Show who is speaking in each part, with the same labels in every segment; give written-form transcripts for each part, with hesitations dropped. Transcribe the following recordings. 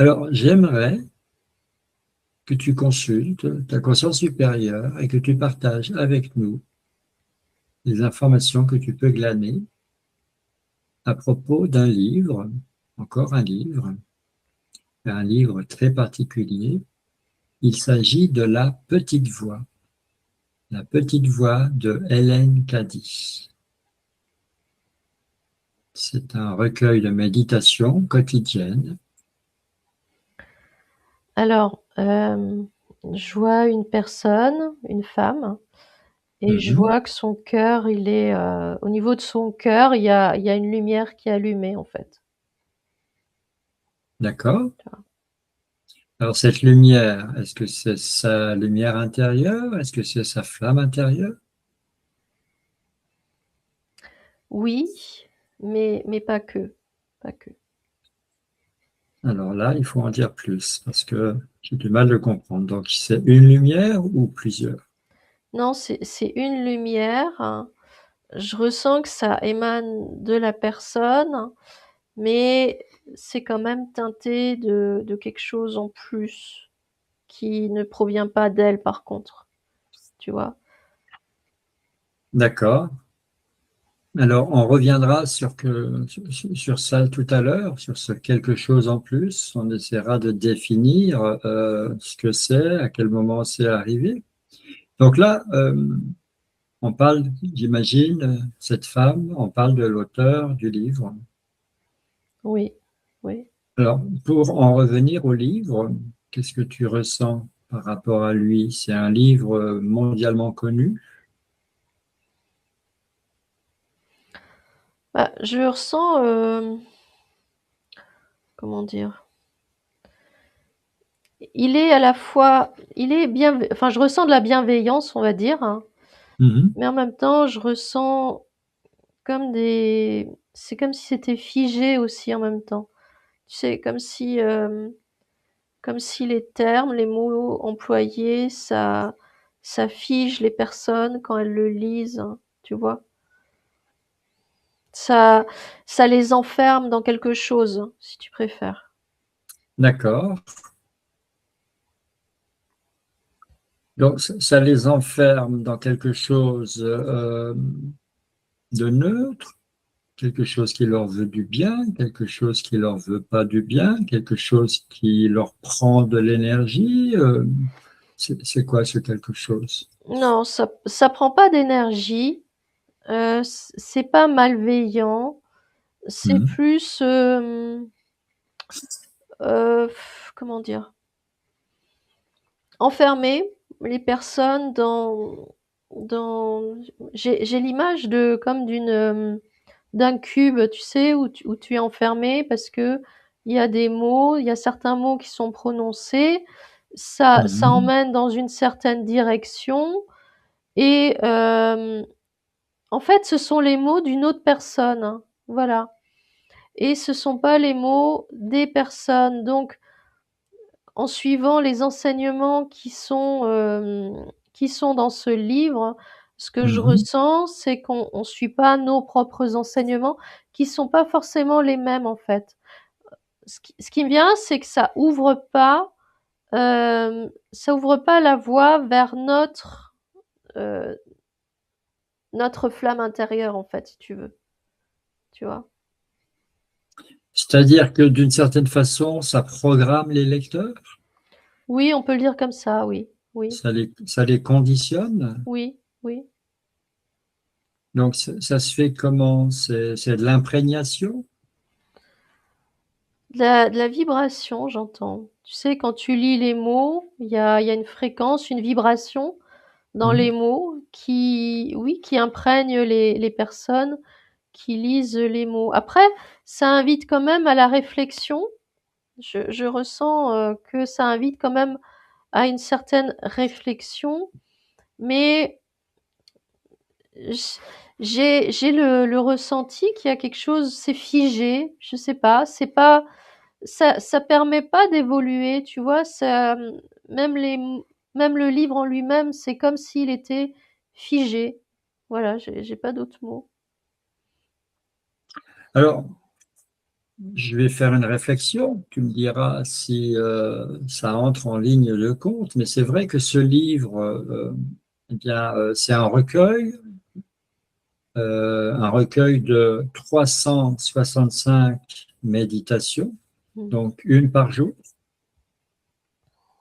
Speaker 1: Alors, j'aimerais que tu consultes ta conscience supérieure et que tu partages avec nous les informations que tu peux glaner à propos d'un livre, encore un livre très particulier. Il s'agit de La petite voix de Hélène Cady. C'est un recueil de méditation quotidienne.
Speaker 2: Alors, je vois une personne, une femme, et je
Speaker 1: Mhm.
Speaker 2: vois que son cœur, il est, au niveau de son cœur, il y a une lumière qui est allumée, en fait.
Speaker 1: D'accord? Alors, cette lumière, est-ce que c'est sa lumière intérieure? Est-ce que c'est sa flamme intérieure?
Speaker 2: Oui, mais pas que, pas que.
Speaker 1: Alors là, il faut en dire plus parce que j'ai du mal de comprendre. Donc, c'est une lumière ou plusieurs?
Speaker 2: Non, c'est une lumière, hein. Je ressens que ça émane de la personne, mais c'est quand même teinté de quelque chose en plus qui ne provient pas d'elle, par contre, tu vois?
Speaker 1: D'accord. Alors, on reviendra sur ça tout à l'heure, sur ce quelque chose en plus. On essaiera de définir ce que c'est, à quel moment c'est arrivé. Donc là, on parle, j'imagine, cette femme, on parle de l'auteur du livre.
Speaker 2: Oui, oui.
Speaker 1: Alors, pour en revenir au livre, qu'est-ce que tu ressens par rapport à lui? C'est un livre mondialement connu.
Speaker 2: Bah, je ressens, comment dire? Il est à la fois, il est bien, enfin, je ressens de la bienveillance, on va dire, hein,
Speaker 1: Mhm.
Speaker 2: mais en même temps, je ressens c'est comme si c'était figé aussi en même temps. Tu sais, comme si les termes, les mots employés, ça fige les personnes quand elles le lisent, hein, tu vois? Ça, ça les enferme dans quelque chose, si tu préfères.
Speaker 1: D'accord. Donc, ça les enferme dans quelque chose de neutre, quelque chose qui leur veut du bien, quelque chose qui leur veut pas du bien, quelque chose qui leur prend de l'énergie. C'est quoi ce quelque chose?
Speaker 2: Non, ça prend pas d'énergie. C'est pas malveillant. C'est
Speaker 1: Mhm.
Speaker 2: plus, comment dire? Enfermer les personnes dans j'ai l'image de comme d'un cube, tu sais, où tu es enfermé parce que il y a certains mots qui sont prononcés, ça
Speaker 1: Mhm.
Speaker 2: emmène dans une certaine direction et en fait, ce sont les mots d'une autre personne, hein, voilà, et ce sont pas les mots des personnes. Donc en suivant les enseignements qui sont dans ce livre, ce que je
Speaker 1: Mhm.
Speaker 2: ressens, c'est qu'on suit pas nos propres enseignements, qui sont pas forcément les mêmes en fait. Ce qui me vient, c'est que ça ouvre pas la voie vers euh, notre flamme intérieure en fait, si tu veux, tu vois.
Speaker 1: C'est-à-dire que d'une certaine façon, ça programme les lecteurs,
Speaker 2: Oui, on peut le dire comme ça, oui, oui,
Speaker 1: ça les conditionne.
Speaker 2: oui, oui.
Speaker 1: Donc, ça se fait comment? C'est de l'imprégnation?
Speaker 2: De la vibration, j'entends. Tu sais, quand tu lis les mots, il y a une fréquence, une vibration dans les
Speaker 1: Mhm.
Speaker 2: mots qui, oui, qui imprègne les personnes qui lisent les mots. Après, ça invite quand même à la réflexion. Je ressens que ça invite quand même à une certaine réflexion, mais j- j'ai le ressenti qu'il y a quelque chose, c'est figé, je sais pas, c'est pas ça permet pas d'évoluer, tu vois, même les même le livre en lui-même, c'est comme s'il était figé. Voilà, j'ai pas d'autres mots.
Speaker 1: Alors, je vais faire une réflexion. Tu me diras si ça entre en ligne de compte. Mais c'est vrai que ce livre, eh bien, c'est un recueil de 365 méditations,
Speaker 2: Mmh.
Speaker 1: donc une par jour.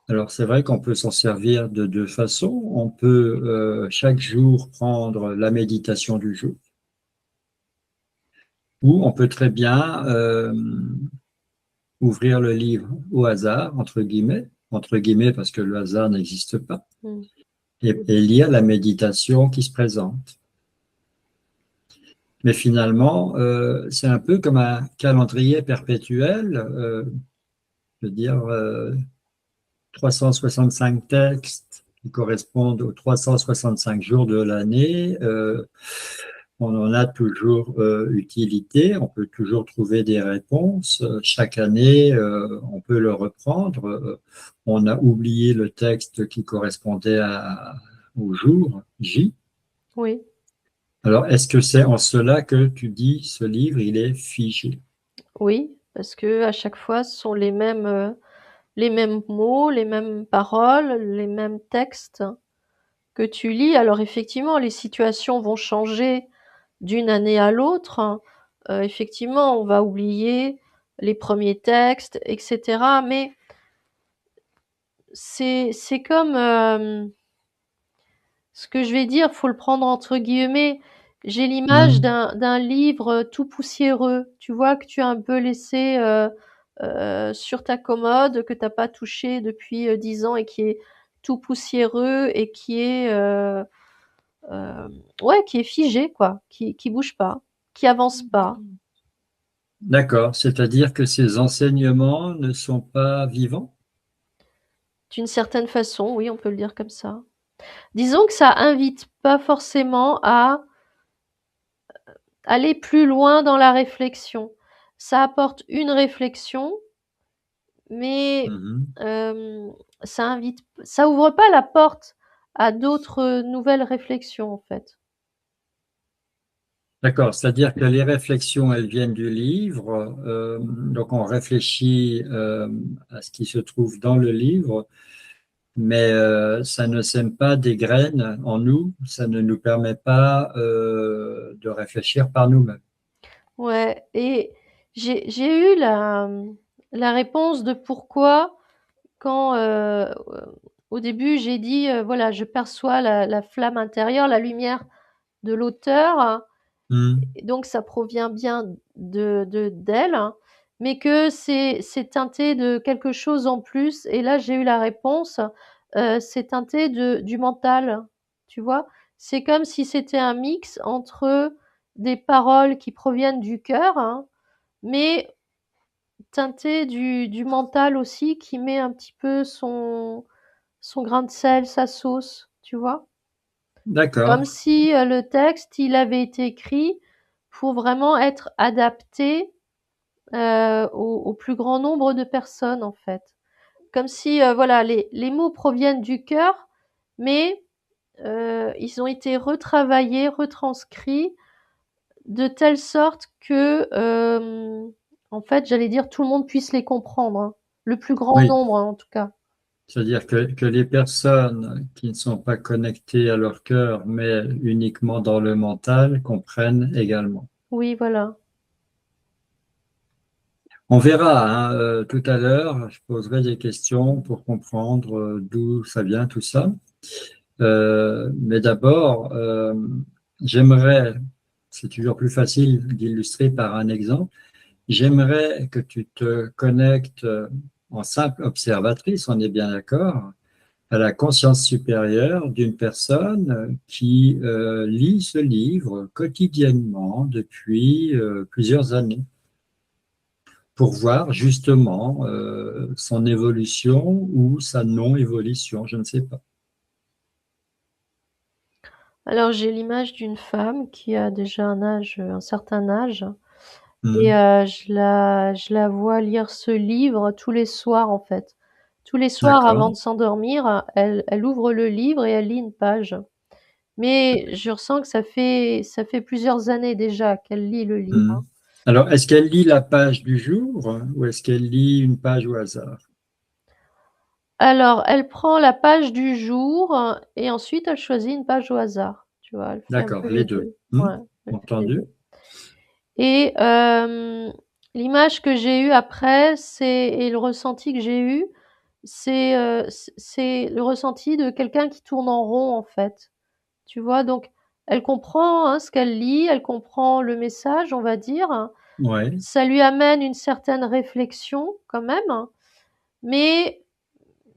Speaker 1: Alors c'est vrai qu'on peut s'en servir de deux façons. On peut chaque jour prendre la méditation du jour, ou on peut très bien ouvrir le livre au hasard, entre guillemets parce que le hasard n'existe pas,
Speaker 2: Mmh.
Speaker 1: et lire la méditation qui se présente. Mais finalement, c'est un peu comme un calendrier perpétuel, je veux dire 365 textes qui correspondent aux 365 jours de l'année. On en a toujours utilité, on peut toujours trouver des réponses. Chaque année, on peut le reprendre. On a oublié le texte qui correspondait au jour J.
Speaker 2: Oui,
Speaker 1: Alors, est-ce que c'est en cela que tu dis ce livre, il est figé?
Speaker 2: oui, parce que à chaque fois, ce sont les mêmes mots, les mêmes paroles, les mêmes textes que tu lis. Alors effectivement, les situations vont changer d'une année à l'autre. Effectivement, on va oublier les premiers textes, etc. Mais c'est comme ce que je vais dire, faut le prendre entre guillemets. J'ai l'image
Speaker 1: Hmm.
Speaker 2: d'un livre tout poussiéreux, tu vois, que tu as un peu laissé sur ta commode, que t'as pas touché depuis 10 ans et qui est tout poussiéreux et qui est euh, ouais, qui est figé quoi, qui bouge pas, qui avance pas.
Speaker 1: D'accord, c'est-à-dire que ces enseignements ne sont pas vivants?
Speaker 2: D'une certaine façon, oui, on peut le dire comme ça. Disons que ça invite pas forcément à aller plus loin dans la réflexion. Ça apporte une réflexion, mais
Speaker 1: Mhm.
Speaker 2: ça ouvre pas la porte à d'autres nouvelles réflexions en fait.
Speaker 1: D'accord, c'est-à-dire que les réflexions, elles viennent du livre, donc on réfléchit à ce qui se trouve dans le livre, mais ça ne sème pas des graines en nous, ça ne nous permet pas de réfléchir par nous-mêmes.
Speaker 2: Ouais, et j'ai eu la réponse de pourquoi quand au début j'ai dit voilà, je perçois la flamme intérieure, la lumière de l'auteur.
Speaker 1: Hmm.
Speaker 2: Et donc ça provient bien de d'elle, hein, mais que c'est teinté de quelque chose en plus. Et là, j'ai eu la réponse, c'est teinté du mental, tu vois? C'est comme si c'était un mix entre des paroles qui proviennent du cœur, hein, mais teinté du mental aussi qui met un petit peu son grain de sel, sa sauce, tu vois? Comme
Speaker 1: D'accord,
Speaker 2: si le texte, il avait été écrit pour vraiment être adapté au plus grand nombre de personnes, en fait. Comme si, voilà, les mots proviennent du cœur, mais ils ont été retravaillés, retranscrits de telle sorte que, en fait, j'allais dire, tout le monde puisse les comprendre, hein. Le plus grand
Speaker 1: oui,
Speaker 2: nombre, hein, en tout cas.
Speaker 1: c'est-à-dire que les personnes qui ne sont pas connectées à leur cœur, mais uniquement dans le mental, comprennent également.
Speaker 2: Oui, voilà.
Speaker 1: On verra, hein, tout à l'heure, je poserai des questions pour comprendre d'où ça vient tout ça. Mais d'abord, j'aimerais, c'est toujours plus facile d'illustrer par un exemple, j'aimerais que tu te connectes en simple observatrice, on est bien d'accord, à la conscience supérieure d'une personne qui lit ce livre quotidiennement depuis plusieurs années, pour voir justement son évolution ou sa non-évolution, je ne sais pas.
Speaker 2: Alors, j'ai l'image d'une femme qui a déjà un certain âge. Et
Speaker 1: Hmm.
Speaker 2: je la vois lire ce livre tous les soirs, en fait. Tous les soirs avant
Speaker 1: D'accord.
Speaker 2: de s'endormir, elle ouvre le livre et elle lit une page. Mais je ressens que ça fait plusieurs années déjà qu'elle lit le livre,
Speaker 1: Hmm.
Speaker 2: hein.
Speaker 1: Alors, est-ce qu'elle lit la page du jour ou est-ce qu'elle lit une page au hasard?
Speaker 2: Alors, elle prend la page du jour et ensuite elle choisit une page au hasard. Tu vois, elle fait un peu
Speaker 1: D'accord,
Speaker 2: les
Speaker 1: les deux.
Speaker 2: deux. Ouais, elle fait les
Speaker 1: Entendu?
Speaker 2: deux. Et l'image que j'ai eue après, et le ressenti que j'ai eu, c'est le ressenti de quelqu'un qui tourne en rond en fait. Tu vois, donc elle comprend hein, ce qu'elle lit, elle comprend le message, on va dire.
Speaker 1: Oui.
Speaker 2: Ça lui amène une certaine réflexion quand même, mais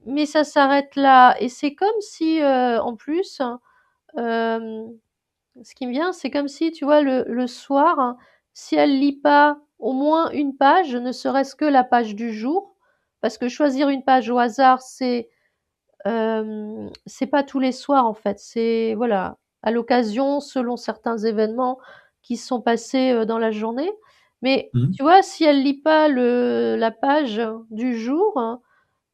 Speaker 2: mais ça s'arrête là. Et c'est comme si, en plus, euh, ce qui me vient, c'est comme si, tu vois, le soir, si elle lit pas au moins une page, ne serait-ce que la page du jour, parce que choisir une page au hasard, c'est pas tous les soirs en fait. C'est voilà, à l'occasion, selon certains événements qui se sont passés dans la journée. Mais
Speaker 1: Hmm.
Speaker 2: tu vois, si elle lit pas la page du jour,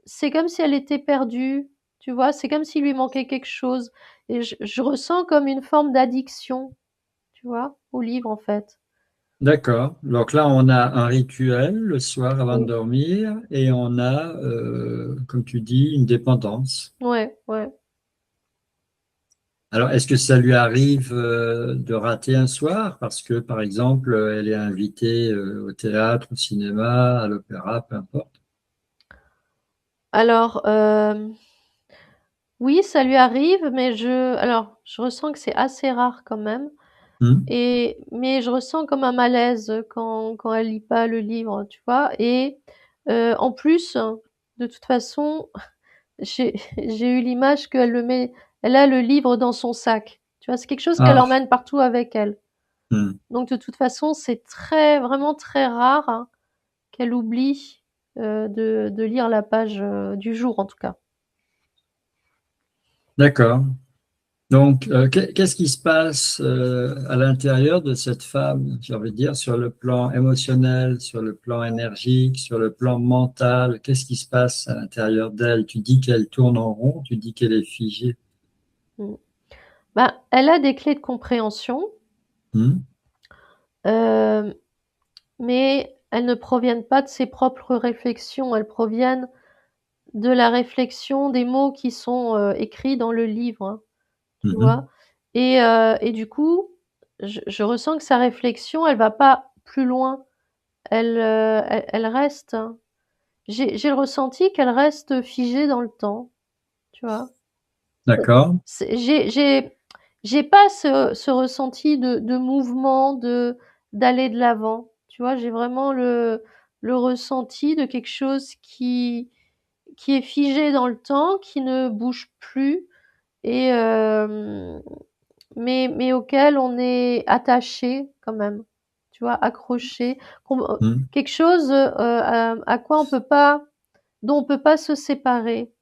Speaker 2: c'est comme si elle était perdue. Tu vois, c'est comme s'il lui manquait quelque chose. Et je ressens comme une forme d'addiction, tu vois, au livre en fait.
Speaker 1: D'accord. Donc là, on a un rituel le soir avant de
Speaker 2: Oui.
Speaker 1: dormir et on a, comme tu dis, une dépendance.
Speaker 2: Ouais, ouais.
Speaker 1: Alors, est-ce que ça lui arrive de rater un soir parce que, par exemple, elle est invitée au théâtre, au cinéma, à l'opéra, peu importe?
Speaker 2: Alors, oui, ça lui arrive, mais je ressens que c'est assez rare quand même.
Speaker 1: Hmm.
Speaker 2: Mais je ressens comme un malaise quand elle lit pas le livre, tu vois. Et en plus, de toute façon, j'ai j'ai eu l'image elle a le livre dans son sac. Tu vois, c'est quelque chose qu'elle
Speaker 1: Ah,
Speaker 2: emmène partout avec elle.
Speaker 1: hmm.
Speaker 2: Donc de toute façon, c'est vraiment très rare hein, qu'elle oublie de lire la page du jour, en tout cas.
Speaker 1: D'accord. Donc, qu'est-ce qui se passe à l'intérieur de cette femme, j'ai envie de dire, sur le plan émotionnel, sur le plan énergique, sur le plan mental? Qu'est-ce qui se passe à l'intérieur d'elle? Tu dis qu'elle tourne en rond, tu dis qu'elle est figée.
Speaker 2: Mm. Bah, elle a des clés de compréhension,
Speaker 1: Hmm.
Speaker 2: euh, mais elles ne proviennent pas de ses propres réflexions, elles proviennent de la réflexion des mots qui sont écrits dans le livre, hein, tu
Speaker 1: Mhm.
Speaker 2: vois. Et du coup, je ressens que sa réflexion, elle va pas plus loin, elle reste. Hein. J'ai le ressenti qu'elle reste figée dans le temps, tu vois.
Speaker 1: D'accord.
Speaker 2: C'est- j'ai pas ce ressenti de mouvement, d'aller de l'avant, tu vois. J'ai vraiment le ressenti de quelque chose qui est figé dans le temps, qui ne bouge plus et mais auquel on est attaché quand même, tu vois, accroché,
Speaker 1: Hmm.
Speaker 2: quelque chose à quoi on peut pas, dont on peut pas se séparer.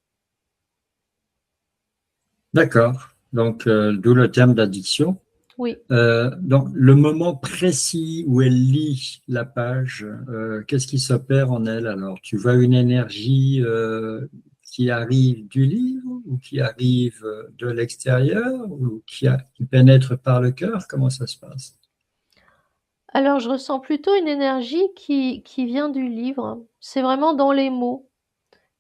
Speaker 1: D'accord. Donc, d'où le terme d'addiction.
Speaker 2: Oui.
Speaker 1: Donc, le moment précis où elle lit la page, qu'est-ce qui s'opère en elle alors? Tu vois une énergie qui arrive du livre ou qui arrive de l'extérieur ou qui pénètre par le cœur? Comment ça se passe?
Speaker 2: Alors, je ressens plutôt une énergie qui vient du livre. C'est vraiment dans les mots,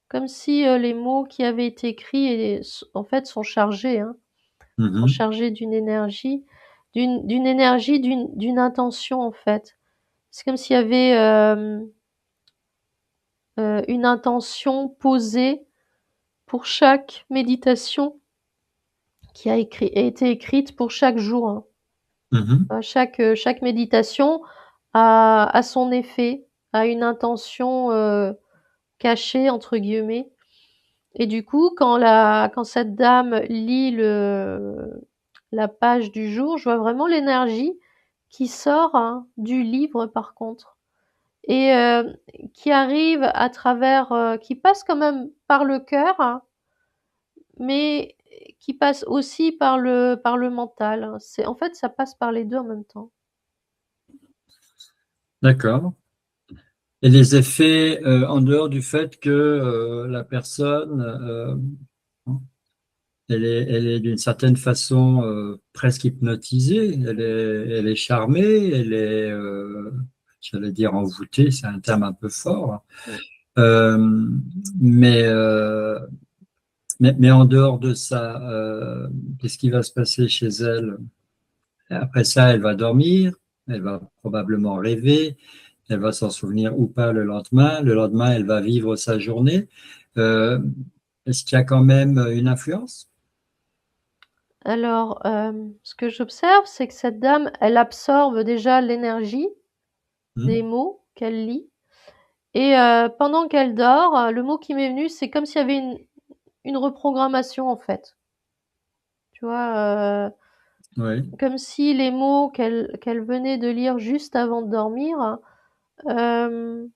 Speaker 2: comme si les mots qui avaient été écrits en fait sont chargés, hein, sont
Speaker 1: Mhm,
Speaker 2: chargés d'une énergie, d'une énergie, d'une intention en fait. C'est comme s'il y avait une intention posée pour chaque méditation a été écrite pour chaque jour. Hein.
Speaker 1: mhm,
Speaker 2: Chaque méditation a son effet, a une intention cachée entre guillemets. Et du coup, quand cette dame lit la page du jour, je vois vraiment l'énergie qui sort hein, du livre par contre et qui arrive à travers, qui passe quand même par le cœur, hein, mais qui passe aussi par le mental. Hein. En fait, ça passe par les deux en même temps.
Speaker 1: d'accord. Et les effets en dehors du fait que la personne, elle est d'une certaine façon presque hypnotisée, elle est charmée, j'allais dire envoûté, c'est un terme un peu fort.
Speaker 2: Mm.
Speaker 1: Euh, mais, euh, mais en dehors de ça, qu'est-ce qui va se passer chez elle? Après ça, elle va dormir, elle va probablement rêver, elle va s'en souvenir ou pas le lendemain. Le lendemain, elle va vivre sa journée. Euh, Est-ce qu'il y a quand même une influence?
Speaker 2: Alors, ce que j'observe, c'est que cette dame, elle absorbe déjà l'énergie des
Speaker 1: Hmm.
Speaker 2: mots qu'elle lit. Et pendant qu'elle dort, le mot qui m'est venu, c'est comme s'il y avait une reprogrammation en fait. Tu vois,
Speaker 1: Oui.
Speaker 2: comme si les mots qu'elle venait de lire juste avant de dormir, euh,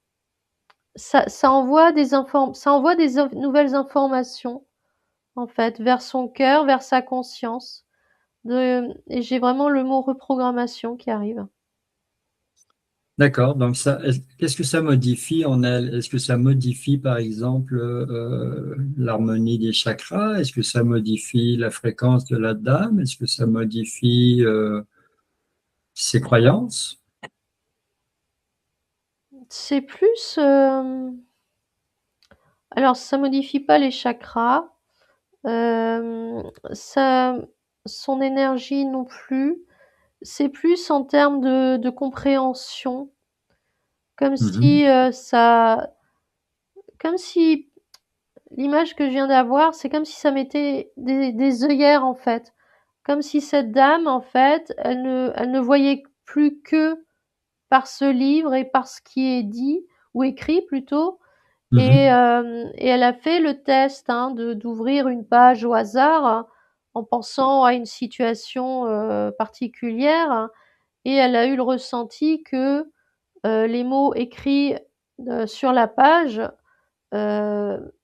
Speaker 2: ça envoie nouvelles informations en fait vers son cœur, vers sa conscience. Et j'ai vraiment le mot reprogrammation qui arrive.
Speaker 1: D'accord. Donc ça, qu'est-ce que ça modifie en elle? Est-ce que ça modifie, par exemple, l'harmonie des chakras? Est-ce que ça modifie la fréquence de la dame? Est-ce que ça modifie ses croyances?
Speaker 2: C'est plus, alors ça modifie pas les chakras, ça, son énergie non plus. C'est plus en termes de compréhension, comme
Speaker 1: Mhm.
Speaker 2: si comme si l'image que je viens d'avoir, c'est comme si ça mettait des œillères en fait, comme si cette dame en fait, elle ne voyait plus que par ce livre et par ce qui est dit ou écrit plutôt.
Speaker 1: Mhm.
Speaker 2: Et elle a fait le test hein, de d'ouvrir une page au hasard en pensant à une situation particulière et elle a eu le ressenti que les mots écrits sur la page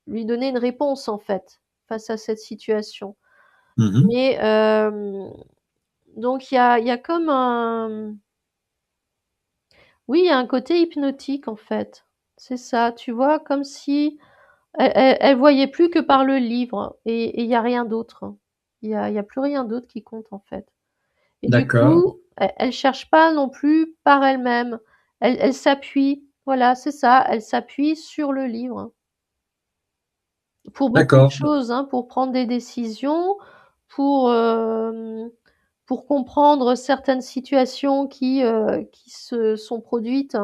Speaker 2: lui donnaient une réponse en fait face à cette situation.
Speaker 1: Mhm.
Speaker 2: Mais donc il y a comme un oui, il y a un côté hypnotique en fait. C'est ça, tu vois, comme si elle voyait plus que par le livre et il y a rien d'autre. Il y a plus rien d'autre qui compte en fait. Et du
Speaker 1: D'accord.
Speaker 2: coup, elle cherche pas non plus par elle-même. Elle s'appuie, voilà, c'est ça, elle s'appuie sur le livre. Pour beaucoup de
Speaker 1: D'accord.
Speaker 2: choses, hein, pour prendre des décisions, pour, pour comprendre certaines situations qui se sont produites,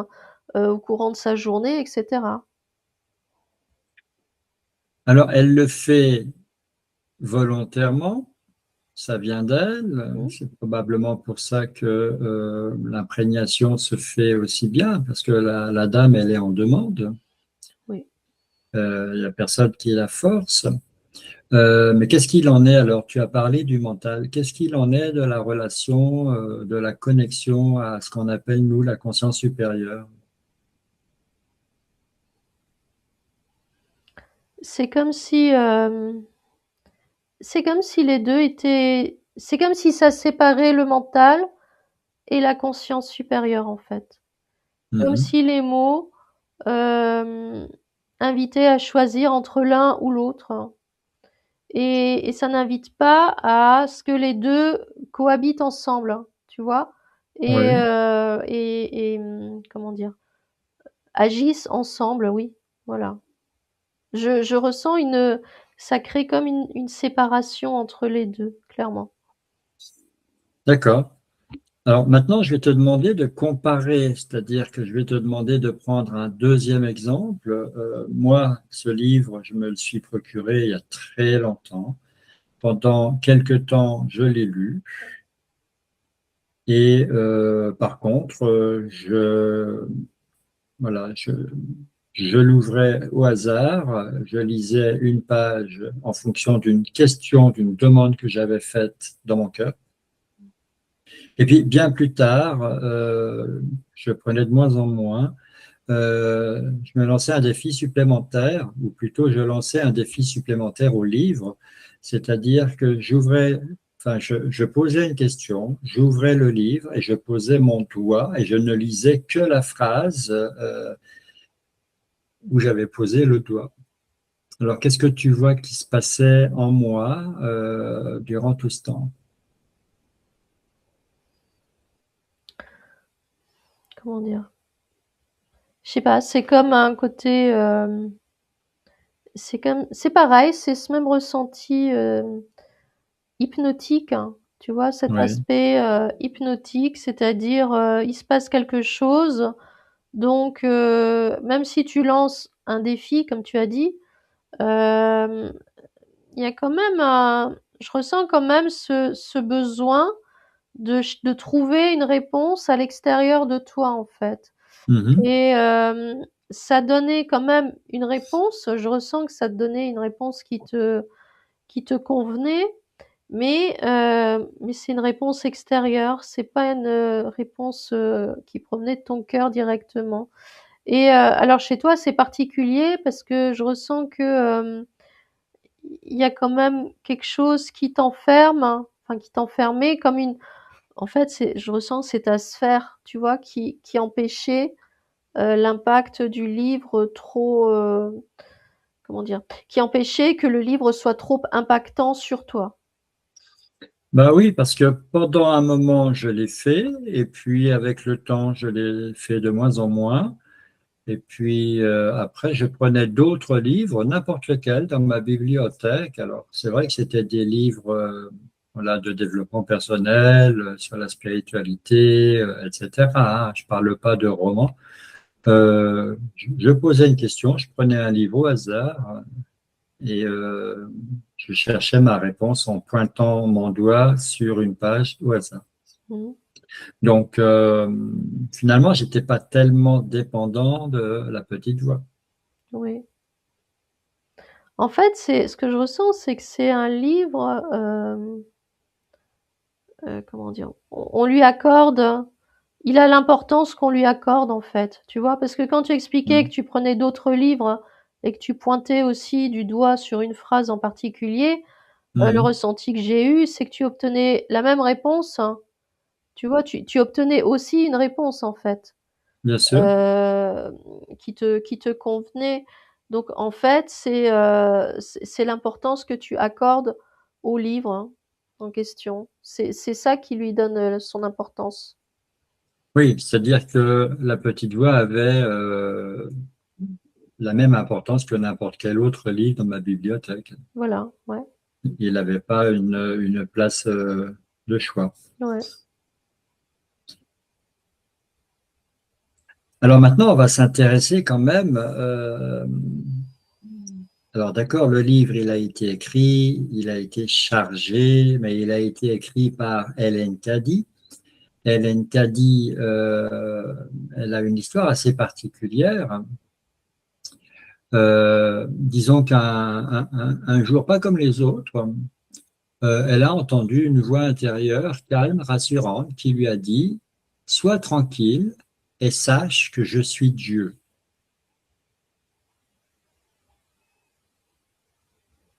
Speaker 2: au courant de sa journée et cetera.
Speaker 1: Alors, elle le fait volontairement, ça vient d'elle.
Speaker 2: Mmh,
Speaker 1: C'est probablement pour ça que l'imprégnation se fait aussi bien, parce que la dame, elle est en demande.
Speaker 2: oui.
Speaker 1: Il n'y a personne qui la force. Mais qu'est-ce qu'il en est alors? Tu as parlé du mental. Qu'est-ce qu'il en est de la relation, de la connexion à ce qu'on appelle, nous, la conscience supérieure?
Speaker 2: C'est comme si, c'est comme si les 2 étaient c'est comme si ça séparait le mental et la conscience supérieure, en fait. Comme
Speaker 1: Mhm.
Speaker 2: si les mots, hem, invitaient à choisir entre l'un ou l'autre et ça n'invite pas à ce que les 2 cohabitent ensemble, hein, tu vois?
Speaker 1: Oui.
Speaker 2: Comment dire? Agissent ensemble, oui, voilà. Je ressens une ça crée comme une séparation entre les 2, clairement.
Speaker 1: D'accord. Alors maintenant, je vais te demander de comparer, c'est-à-dire que je vais te demander de prendre un deuxième exemple. Moi, ce livre, je me le suis procuré il y a très longtemps. Pendant quelque temps, je l'ai lu. Et par contre, voilà, je l'ouvrais au hasard. Je lisais une page en fonction d'une question, d'une demande que j'avais faite dans mon cœur. Et puis, bien plus tard, je prenais de moins en moins. Je me lançais un défi supplémentaire, ou plutôt je lançais un défi supplémentaire au livre, c'est-à-dire que je posais une question, j'ouvrais le livre et je posais mon doigt et je ne lisais que la phrase où j'avais posé le doigt. Alors, qu'est-ce que tu vois qui se passait en moi durant tout ce temps?
Speaker 2: Comment dire? Je sais pas, c'est comme un côté, c'est pareil, c'est ce même ressenti hypnotique, hein. Tu vois, cet
Speaker 1: Oui.
Speaker 2: aspect hypnotique, c'est-à-dire il se passe quelque chose, donc même si tu lances un défi, comme tu as dit, euh, il y a quand même je ressens quand même ce besoin de trouver une réponse à l'extérieur de toi, en fait.
Speaker 1: Mhm.
Speaker 2: Et ça donnait quand même une réponse. Je ressens que ça te donnait une réponse qui te convenait, mais c'est une réponse extérieure. C'est pas une réponse qui provenait de ton cœur directement. Et alors chez toi, c'est particulier parce que je ressens que il y a quand même quelque chose qui t'enferme, hein, enfin qui t'enfermait comme une. En fait, je ressens que c'est ta sphère, tu vois, qui empêchait l'impact du livre trop, comment dire, qui empêchait que le livre soit trop impactant sur toi.
Speaker 1: Bah oui, parce que pendant un moment, je l'ai fait, et puis avec le temps, je l'ai fait de moins en moins. Et puis après, je prenais d'autres livres, n'importe lesquels, dans ma bibliothèque. Alors, c'est vrai que c'était des livres voilà, de développement personnel, sur la spiritualité, etc., hein. Je parle pas de romans. Je posais une question, je prenais un livre au hasard et je cherchais ma réponse en pointant mon doigt sur une page au hasard.
Speaker 2: Mmh.
Speaker 1: Donc, finalement, j'étais pas tellement dépendant de la petite voix.
Speaker 2: Oui. En fait, c'est ce que je ressens, c'est que c'est un livre, comment dire? On lui accorde il a l'importance qu'on lui accorde, en fait, tu vois? Parce que quand tu expliquais que
Speaker 1: Mm.
Speaker 2: tu prenais d'autres livres et que tu pointais aussi du doigt sur une phrase en particulier, le
Speaker 1: Mhm.
Speaker 2: ressenti que j'ai eu, c'est que tu obtenais la même réponse, hein. Tu vois? Tu obtenais aussi une réponse, en fait.
Speaker 1: Bien sûr.
Speaker 2: Heu, qui te convenait. Donc en fait, c'est l'importance que tu accordes au livre, hein, en question. C'est ça qui lui donne, son importance.
Speaker 1: Oui, c'est-à-dire que la petite voix avait la même importance que n'importe quel autre livre dans ma bibliothèque.
Speaker 2: Voilà, ouais,
Speaker 1: Il n'avait pas une place de choix.
Speaker 2: ouais.
Speaker 1: Alors maintenant, on va s'intéresser quand même. Alors d'accord, le livre, il a été écrit, il a été chargé, mais il a été écrit par Hélène Cady. Hélène Cady, elle a une histoire assez particulière. Disons qu'un jour, pas comme les autres, elle a entendu une voix intérieure calme, rassurante, qui lui a dit, sois tranquille et sache que je suis Dieu.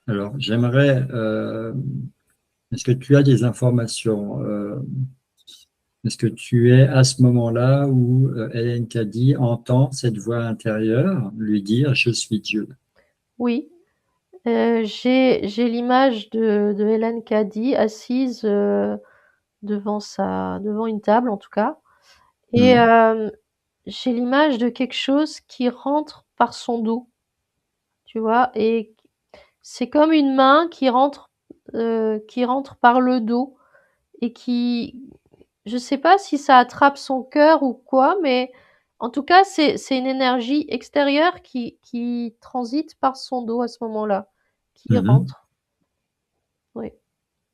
Speaker 1: Alors, j'aimerais, est-ce que tu as des informations? Est-ce que tu es à ce moment-là où Hélène Cady entend cette voix intérieure lui dire, je suis Dieu?
Speaker 2: Oui, j'ai l'image de Hélène Cady assise, devant une table, en tout cas, et
Speaker 1: Hmm.
Speaker 2: j'ai l'image de quelque chose qui rentre par son dos, tu vois? Et c'est comme une main qui rentre par le dos et je sais pas si ça attrape son cœur ou quoi, mais en tout cas, c'est une énergie extérieure qui transite par son dos à ce moment-là, qui
Speaker 1: Mhm.
Speaker 2: rentre. Oui,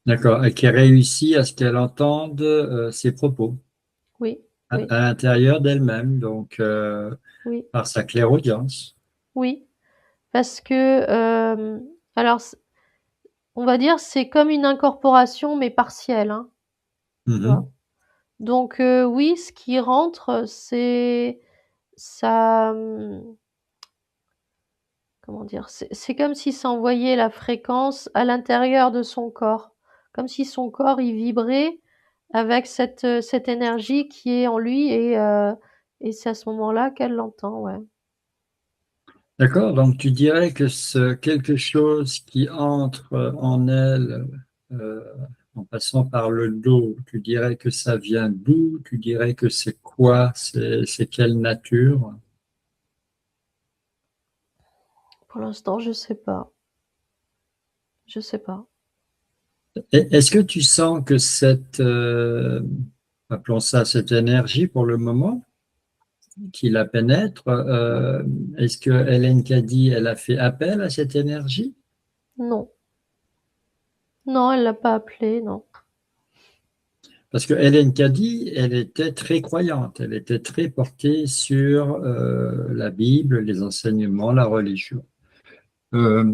Speaker 1: D'accord. Et qui réussit à ce qu'elle entende ses propos
Speaker 2: oui, oui,
Speaker 1: à l'intérieur d'elle-même, donc
Speaker 2: oui,
Speaker 1: par sa clairaudience.
Speaker 2: oui, parce que alors, on va dire, c'est comme une incorporation, mais partielle, hein, tu vois.
Speaker 1: Mhm.
Speaker 2: Donc oui, ce qui rentre, c'est ça. Comment dire? C'est comme si ça envoyait la fréquence à l'intérieur de son corps, comme si son corps il vibrait avec cette énergie qui est en lui et c'est à ce moment-là qu'elle l'entend, ouais.
Speaker 1: D'accord. Donc tu dirais que ce quelque chose qui entre en elle euh, en passant par le dos, tu dirais que ça vient d'où? Tu dirais que c'est quoi? C'est quelle nature?
Speaker 2: Pour l'instant, je sais pas. Je sais pas.
Speaker 1: Est-ce que tu sens que appelons ça cette énergie pour le moment, qui la pénètre, est-ce que Hélène Caddy, elle a fait appel à cette énergie?
Speaker 2: Non. Non, elle l'a pas appelé, non.
Speaker 1: Parce que Hélène Caddy, elle était très croyante, elle était très portée sur la Bible, les enseignements, la religion. Euh,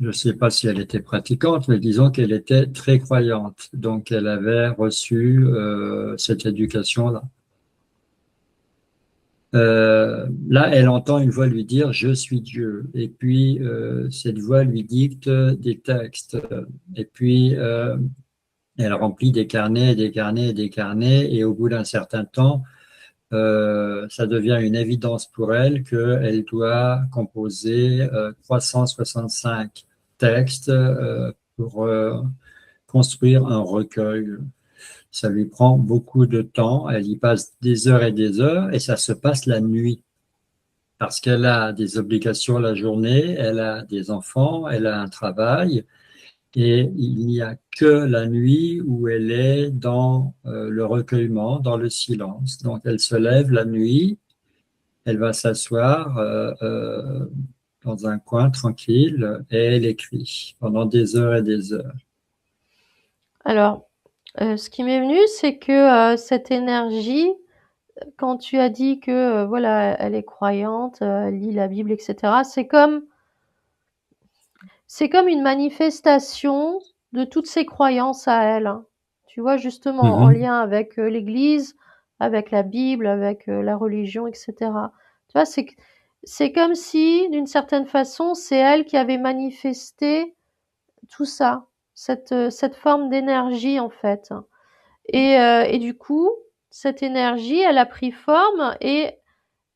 Speaker 1: je ne sais pas si elle était pratiquante, mais disons qu'elle était très croyante. Donc, elle avait reçu cette éducation-là. Là, elle entend une voix lui dire, je suis Dieu. Et puis, cette voix lui dicte des textes. Et puis, elle remplit des carnets, des carnets, des carnets. Et au bout d'un certain temps, ça devient une évidence pour elle qu'elle doit composer 365 textes pour construire un recueil. Ça lui prend beaucoup de temps. Elle y passe des heures et des heures et ça se passe la nuit parce qu'elle a des obligations la journée, elle a des enfants, elle a un travail et il n'y a que la nuit où elle est dans le recueillement, dans le silence. Donc elle se lève la nuit, elle va s'asseoir dans un coin tranquille et elle écrit pendant des heures et des heures.
Speaker 2: Alors, ce qui m'est venu, c'est que, cette énergie, quand tu as dit que, voilà, elle est croyante, elle lit la Bible et cetera, c'est comme une manifestation de toutes ses croyances à elle, hein. Tu vois? Justement, en
Speaker 1: Mhm,
Speaker 2: lien avec, l'Église, avec la Bible, avec, la religion et cetera. Tu vois? C'est comme si, d'une certaine façon, c'est elle qui avait manifesté tout ça, cette forme d'énergie, en fait. Et du coup, cette énergie, elle a pris forme et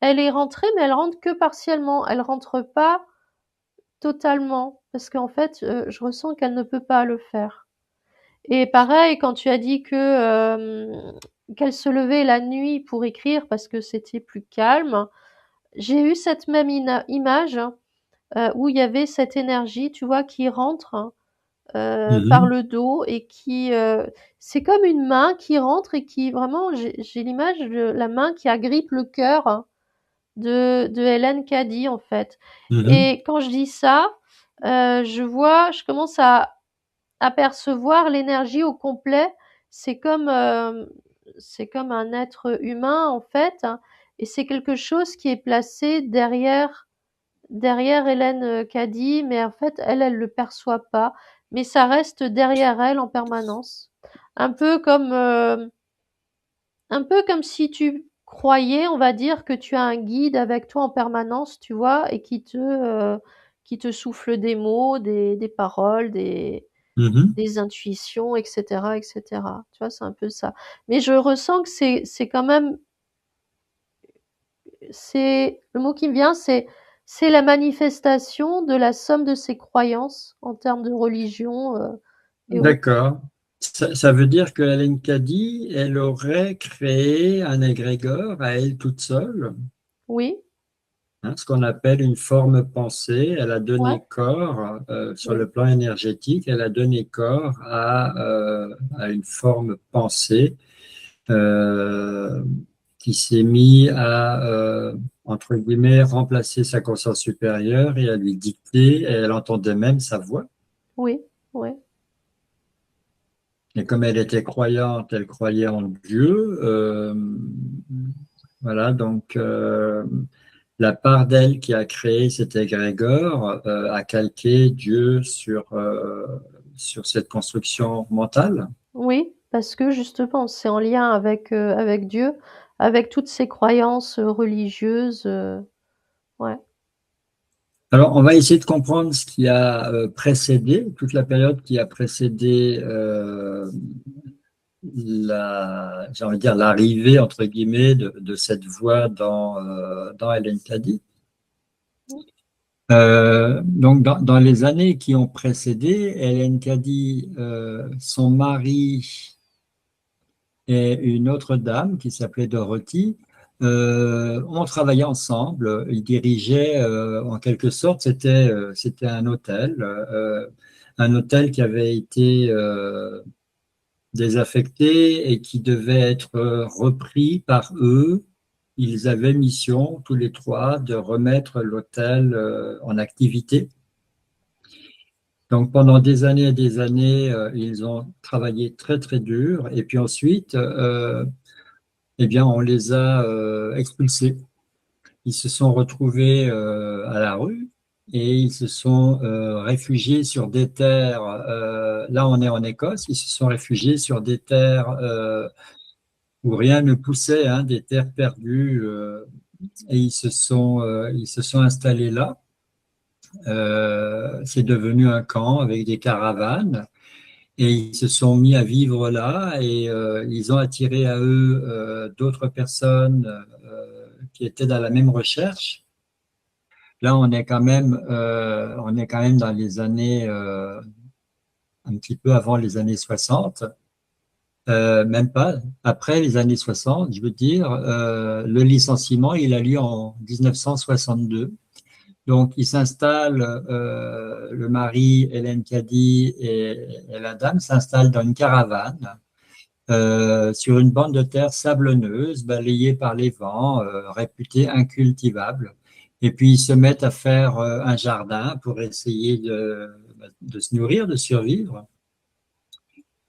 Speaker 2: elle est rentrée, mais elle rentre que partiellement. Elle rentre pas totalement parce qu'en fait, je ressens qu'elle ne peut pas le faire. Et pareil, quand tu as dit qu'elle se levait la nuit pour écrire parce que c'était plus calme, j'ai eu cette même image, où il y avait cette énergie, tu vois, qui rentre par
Speaker 1: mhm,
Speaker 2: le dos et c'est comme une main qui rentre et qui vraiment, j'ai l'image de la main qui agrippe le cœur de Hélène Caddy, en fait.
Speaker 1: mhm,
Speaker 2: Et quand je dis ça, je commence à apercevoir l'énergie au complet. C'est comme, c'est comme un être humain, en fait, hein, et c'est quelque chose qui est placé derrière Hélène Caddy, mais en fait, elle le perçoit pas, mais ça reste derrière elle en permanence. Un peu comme, un peu comme si tu croyais, on va dire, que tu as un guide avec toi en permanence, tu vois, et qui te souffle des mots, des paroles,
Speaker 1: mhm.
Speaker 2: des intuitions, etc., etc. Tu vois, c'est un peu ça. Mais je ressens que c'est quand même, c'est le mot qui me vient, c'est la manifestation de la somme de ses croyances en termes de religion et autres.
Speaker 1: D'accord. Ça veut dire que Hélène Caddy, elle aurait créé un égrégore à elle toute seule,
Speaker 2: Oui,
Speaker 1: hein, ce qu'on appelle une forme pensée. Elle a
Speaker 2: ouais,
Speaker 1: donné corps, sur
Speaker 2: oui,
Speaker 1: le plan énergétique, elle a donné corps à une forme pensée euh, qui s'est mis à, entre guillemets, remplacer sa conscience supérieure et à lui dicter, et elle entendait même sa voix.
Speaker 2: oui, oui,
Speaker 1: Et comme elle était croyante, elle croyait en Dieu. Voilà, donc la part d'elle qui a créé cet égrégore a calqué Dieu sur cette construction mentale.
Speaker 2: oui, parce que justement, c'est en lien avec Dieu, avec toutes ces croyances religieuses. Ouais,
Speaker 1: Alors, on va essayer de comprendre ce qui a précédé, toute la période qui a précédé j'ai envie de dire, l'arrivée, entre guillemets, de cette voix dans Hélène Caddy. Donc, dans les années qui ont précédé, Hélène Caddy, son mari et une autre dame qui s'appelait Dorothy On travaillait ensemble. Il dirigeait, en quelque sorte, c'était un hôtel qui avait été désaffecté et qui devait être repris par eux. Ils avaient mission, tous les trois, de remettre l'hôtel en activité. Donc pendant des années et des années, ils ont travaillé très très dur. Et puis ensuite, eh bien, on les a expulsés. Ils se sont retrouvés à la rue et ils se sont réfugiés sur des terres. Là, on est en Écosse. Ils se sont réfugiés sur des terres où rien ne poussait, hein, des terres perdues, et ils se sont installés là. C'est devenu un camp avec des caravanes. Et ils se sont mis à vivre là et ils ont attiré à eux d'autres personnes qui étaient dans la même recherche. Là, on est quand même dans les années, un petit peu avant les années 60, même pas, après les années 60, je veux dire, le licenciement, il a lieu en 1962. Donc, il s'installe, le mari, Hélène Caddy et la dame s'installent dans une caravane sur une bande de terre sablonneuse, balayée par les vents, réputée incultivable. Et puis ils se mettent à faire un jardin pour essayer de se nourrir, de survivre.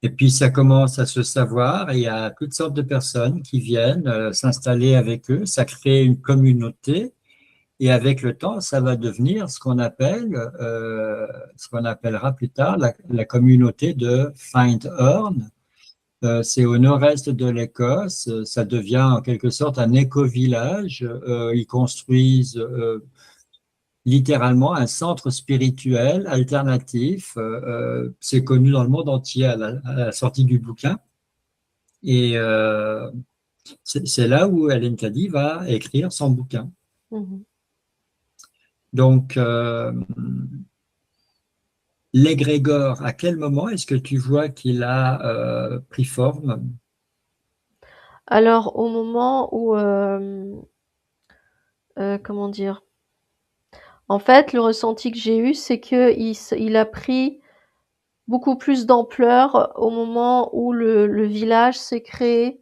Speaker 1: Et puis ça commence à se savoir et il y a toutes sortes de personnes qui viennent s'installer avec eux. Ça crée une communauté et avec le temps, ça va devenir ce qu'on appellera plus tard la communauté de Find Earn. C'est au nord-est de l'Écosse. Ça devient en quelque sorte un éco-village. Ils construisent littéralement un centre spirituel alternatif. C'est connu dans le monde entier à la sortie du bouquin. Et c'est là où Hélène Caddy va écrire son bouquin.
Speaker 2: Mmh.
Speaker 1: Donc, l'égrégore, à quel moment est-ce que tu vois qu'il a pris forme?
Speaker 2: Alors au moment où, comment dire? En fait, le ressenti que j'ai eu, c'est qu'il a pris beaucoup plus d'ampleur au moment où le village s'est créé,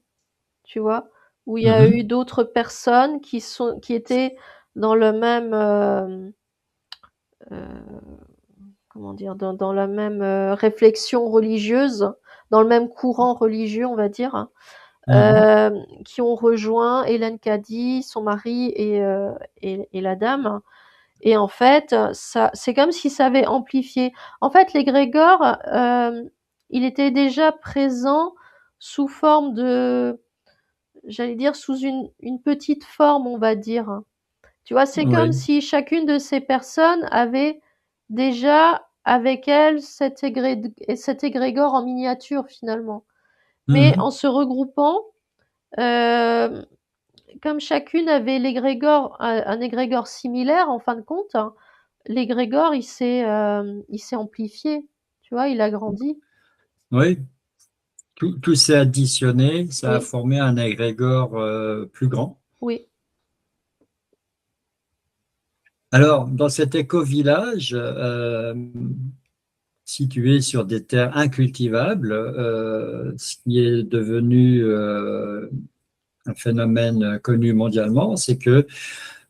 Speaker 2: tu vois? Où il y a
Speaker 1: Mhm,
Speaker 2: eu d'autres personnes qui étaient dans le même, heu, comment dire? Dans la même, réflexion religieuse, dans le même courant religieux, on va dire,
Speaker 1: mhm,
Speaker 2: qui ont rejoint Hélène Caddy, son mari et la dame. Et en fait, ça c'est comme si ça avait amplifié. En fait, l'égrégore, il était déjà présent sous forme de, j'allais dire, sous une petite forme, on va dire. Tu vois? C'est comme
Speaker 1: oui.
Speaker 2: si chacune de ces personnes avait déjà avec elle cet égrégore en miniature, finalement. Mais
Speaker 1: Mhm.
Speaker 2: en se regroupant, hem, comme chacune avait un égrégore similaire, en fin de compte, l'égrégore, il s'est amplifié, tu vois, il a grandi.
Speaker 1: Oui, tout s'est additionné, ça a
Speaker 2: Oui,
Speaker 1: formé un égrégore plus grand.
Speaker 2: oui,
Speaker 1: Alors, dans cet éco-village, situé sur des terres incultivables, ce qui est devenu un phénomène connu mondialement, c'est que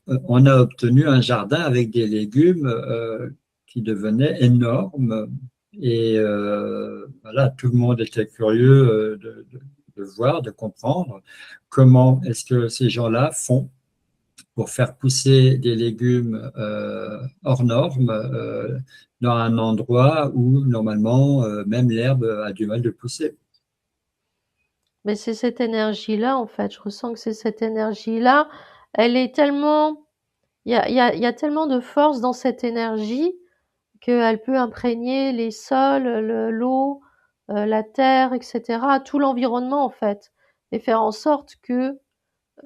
Speaker 1: on a obtenu un jardin avec des légumes qui devenaient énormes. Et voilà, tout le monde était curieux de voir, de comprendre comment est-ce que ces gens-là font pour faire pousser des légumes hors normes dans un endroit où normalement même l'herbe a du mal de pousser.
Speaker 2: mais c'est cette énergie-là, en fait. Je ressens que c'est cette énergie-là. Elle est tellement, il y a tellement de force dans cette énergie qu'elle peut imprégner les sols, l'eau, la terre, etc., tout l'environnement, en fait, et faire en sorte que,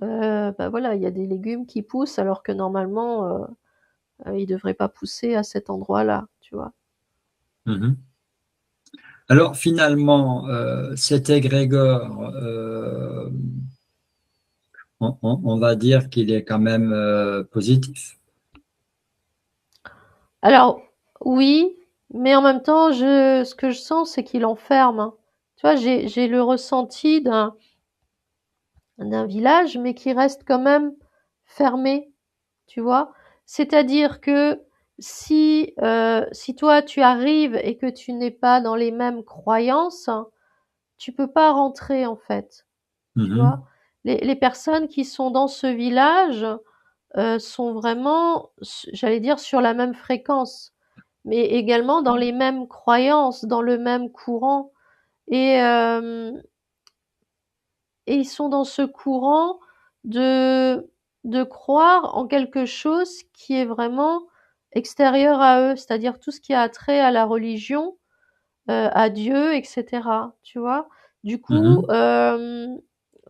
Speaker 2: bah voilà, il y a des légumes qui poussent alors que normalement, ils devraient pas pousser à cet endroit-là, tu vois.
Speaker 1: Mhm. Alors finalement, cet égrégore, on va dire qu'il est quand même positif.
Speaker 2: Alors, oui, mais en même temps, ce que je sens, c'est qu'il enferme, hein. Tu vois, j'ai le ressenti d'un village, mais qui reste quand même fermé, tu vois. C'est-à-dire que si toi tu arrives et que tu n'es pas dans les mêmes croyances, tu peux pas rentrer en fait, tu vois.
Speaker 1: Mhm,
Speaker 2: Les personnes qui sont dans ce village sont vraiment, j'allais dire, sur la même fréquence, mais également dans les mêmes croyances, dans le même courant. Et, euh, et ils sont dans ce courant de, de croire en quelque chose qui est vraiment extérieur à eux, c'est-à-dire tout ce qui a trait à la religion, à Dieu, etc. Tu vois? Du coup,
Speaker 1: mhm.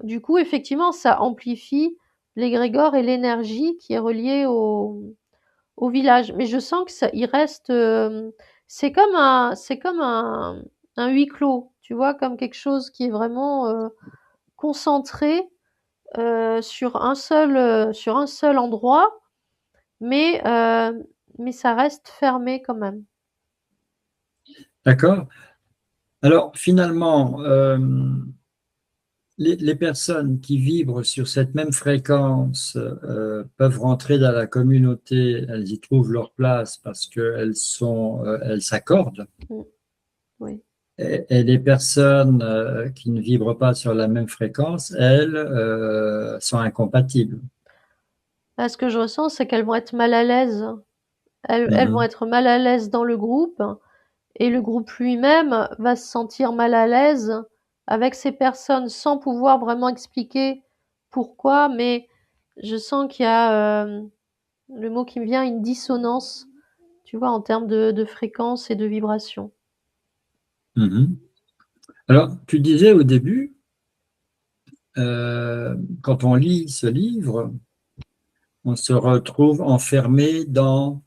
Speaker 2: du coup, effectivement, ça amplifie l'égrégore et l'énergie qui est reliée au village. Mais je sens que ça, il reste, c'est comme un huis clos, tu vois, comme quelque chose qui est vraiment concentré sur un seul endroit, mais euh, mais ça reste fermé quand même.
Speaker 1: D'accord. Alors finalement, les personnes qui vibrent sur cette même fréquence peuvent rentrer dans la communauté, elles y trouvent leur place parce elles s'accordent.
Speaker 2: Mm, oui.
Speaker 1: Et les personnes qui ne vibrent pas sur la même fréquence, elles, sont incompatibles.
Speaker 2: Là, ce que je ressens, c'est qu'elles vont être mal à l'aise. Elles vont
Speaker 1: Mhm,
Speaker 2: être mal à l'aise dans le groupe et le groupe lui-même va se sentir mal à l'aise avec ces personnes sans pouvoir vraiment expliquer pourquoi, mais je sens qu'il y a le mot qui me vient, une dissonance, tu vois, en termes de fréquence et de vibration.
Speaker 1: mhm. Alors, tu disais au début, quand on lit ce livre, on se retrouve enfermé dans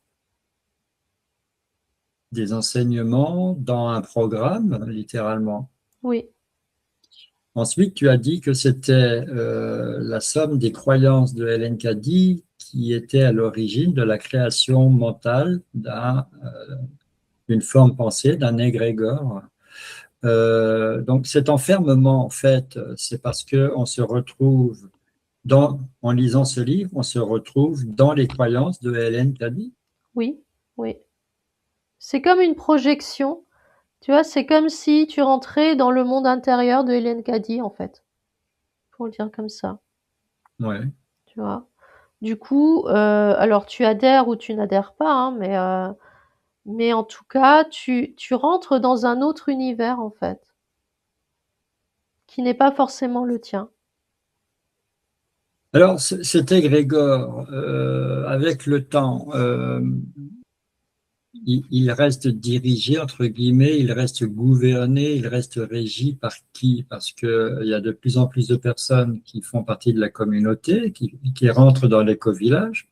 Speaker 1: des enseignements, dans un programme, littéralement.
Speaker 2: Oui,
Speaker 1: Ensuite, tu as dit que c'était la somme des croyances de Hélène Caddy qui était à l'origine de la création mentale d'une forme pensée, d'un égrégore. Donc cet enfermement, en fait, c'est parce que on se retrouve en lisant ce livre, on se retrouve dans les croyances de Hélène Caddy.
Speaker 2: oui, oui. C'est comme une projection, tu vois, c'est comme si tu rentrais dans le monde intérieur de Hélène Caddy, en fait, pour le dire comme ça,
Speaker 1: Ouais.
Speaker 2: tu vois. Du coup, alors tu adhères ou tu n'adhères pas, hein, mais en tout cas, tu rentres dans un autre univers, en fait, qui n'est pas forcément le tien.
Speaker 1: Alors, cet égrégore, avec le temps, il reste dirigé, entre guillemets, il reste gouverné, il reste régi par qui? Parce que il y a de plus en plus de personnes qui font partie de la communauté, qui rentrent dans l'éco-village.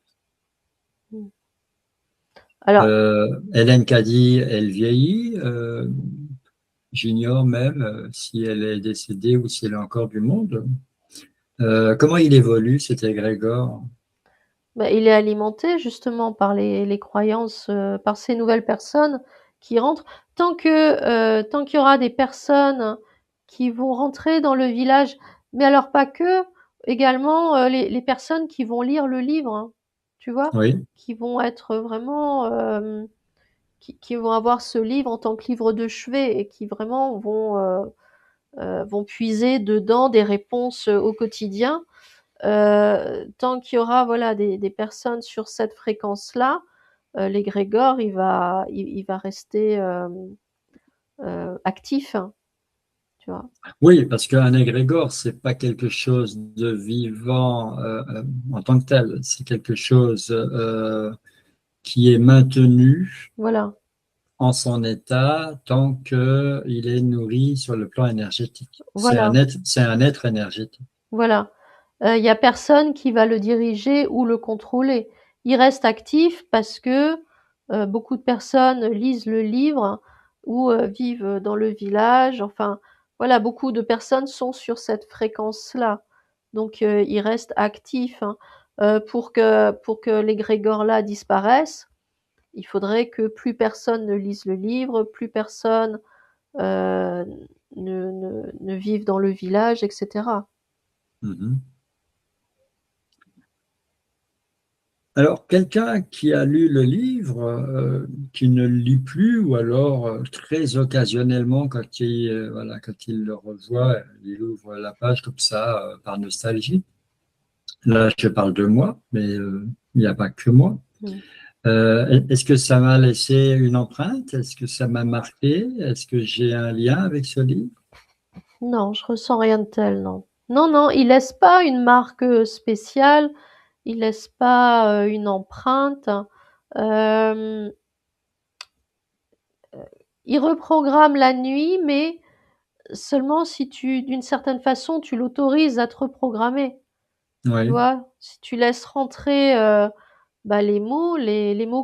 Speaker 2: Alors,
Speaker 1: Hélène Caddy, elle vieillit. J'ignore même si elle est décédée ou si elle est encore du monde. Comment il évolue, cet égrégore?
Speaker 2: bah, il est alimenté justement par les croyances, par ces nouvelles personnes qui rentrent. Tant qu'il y aura des personnes qui vont rentrer dans le village, mais alors pas que, également les personnes qui vont lire le livre, hein, tu vois,
Speaker 1: Oui.
Speaker 2: qui vont être vraiment, qui vont avoir ce livre en tant que livre de chevet et qui vraiment vont puiser dedans des réponses au quotidien. Tant qu'il y aura voilà des personnes sur cette fréquence-là, l'égrégore il va rester actif, hein, tu vois.
Speaker 1: Oui, parce qu'un égrégore, c'est pas quelque chose de vivant en tant que tel. C'est quelque chose qui est maintenu
Speaker 2: Voilà,
Speaker 1: en son état tant qu'il est nourri sur le plan énergétique.
Speaker 2: voilà,
Speaker 1: C'est un être énergétique.
Speaker 2: voilà. Il y a personne qui va le diriger ou le contrôler. Il reste actif parce que beaucoup de personnes lisent le livre ou vivent dans le village. Enfin, voilà, beaucoup de personnes sont sur cette fréquence-là. Donc il reste actif, hein. Pour que l'égrégore-là disparaisse, il faudrait que plus personne ne lise le livre, plus personne ne, ne vive dans le village, etc.
Speaker 1: Mhm. Alors, quelqu'un qui a lu le livre, qui ne le lit plus, ou alors très occasionnellement, voilà, quand il le revoit, il ouvre la page comme ça, par nostalgie. Là, je parle de moi, mais il n'y a pas que moi.
Speaker 2: Mm.
Speaker 1: Est-ce que ça m'a laissé une empreinte? Est-ce que ça m'a marqué? Est-ce que j'ai un lien avec ce livre?
Speaker 2: Non, je ressens rien de tel, non. Non, non, il laisse pas une marque spéciale, il laisse pas une empreinte. Euh, il reprogramme la nuit, mais seulement si d'une certaine façon, tu l'autorises à te reprogrammer. Tu
Speaker 1: Oui.
Speaker 2: vois, si tu laisses rentrer bah, les mots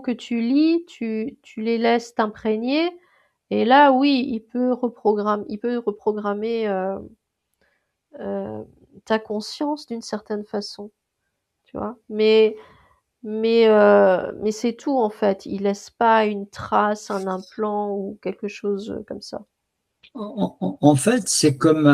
Speaker 2: que tu lis, tu les laisses t'imprégner. Et là, oui, il peut reprogrammer euh, ta conscience d'une certaine façon, tu vois. Mais c'est tout en fait. Il laisse pas une trace, un implant ou quelque chose comme ça.
Speaker 1: En fait, c'est comme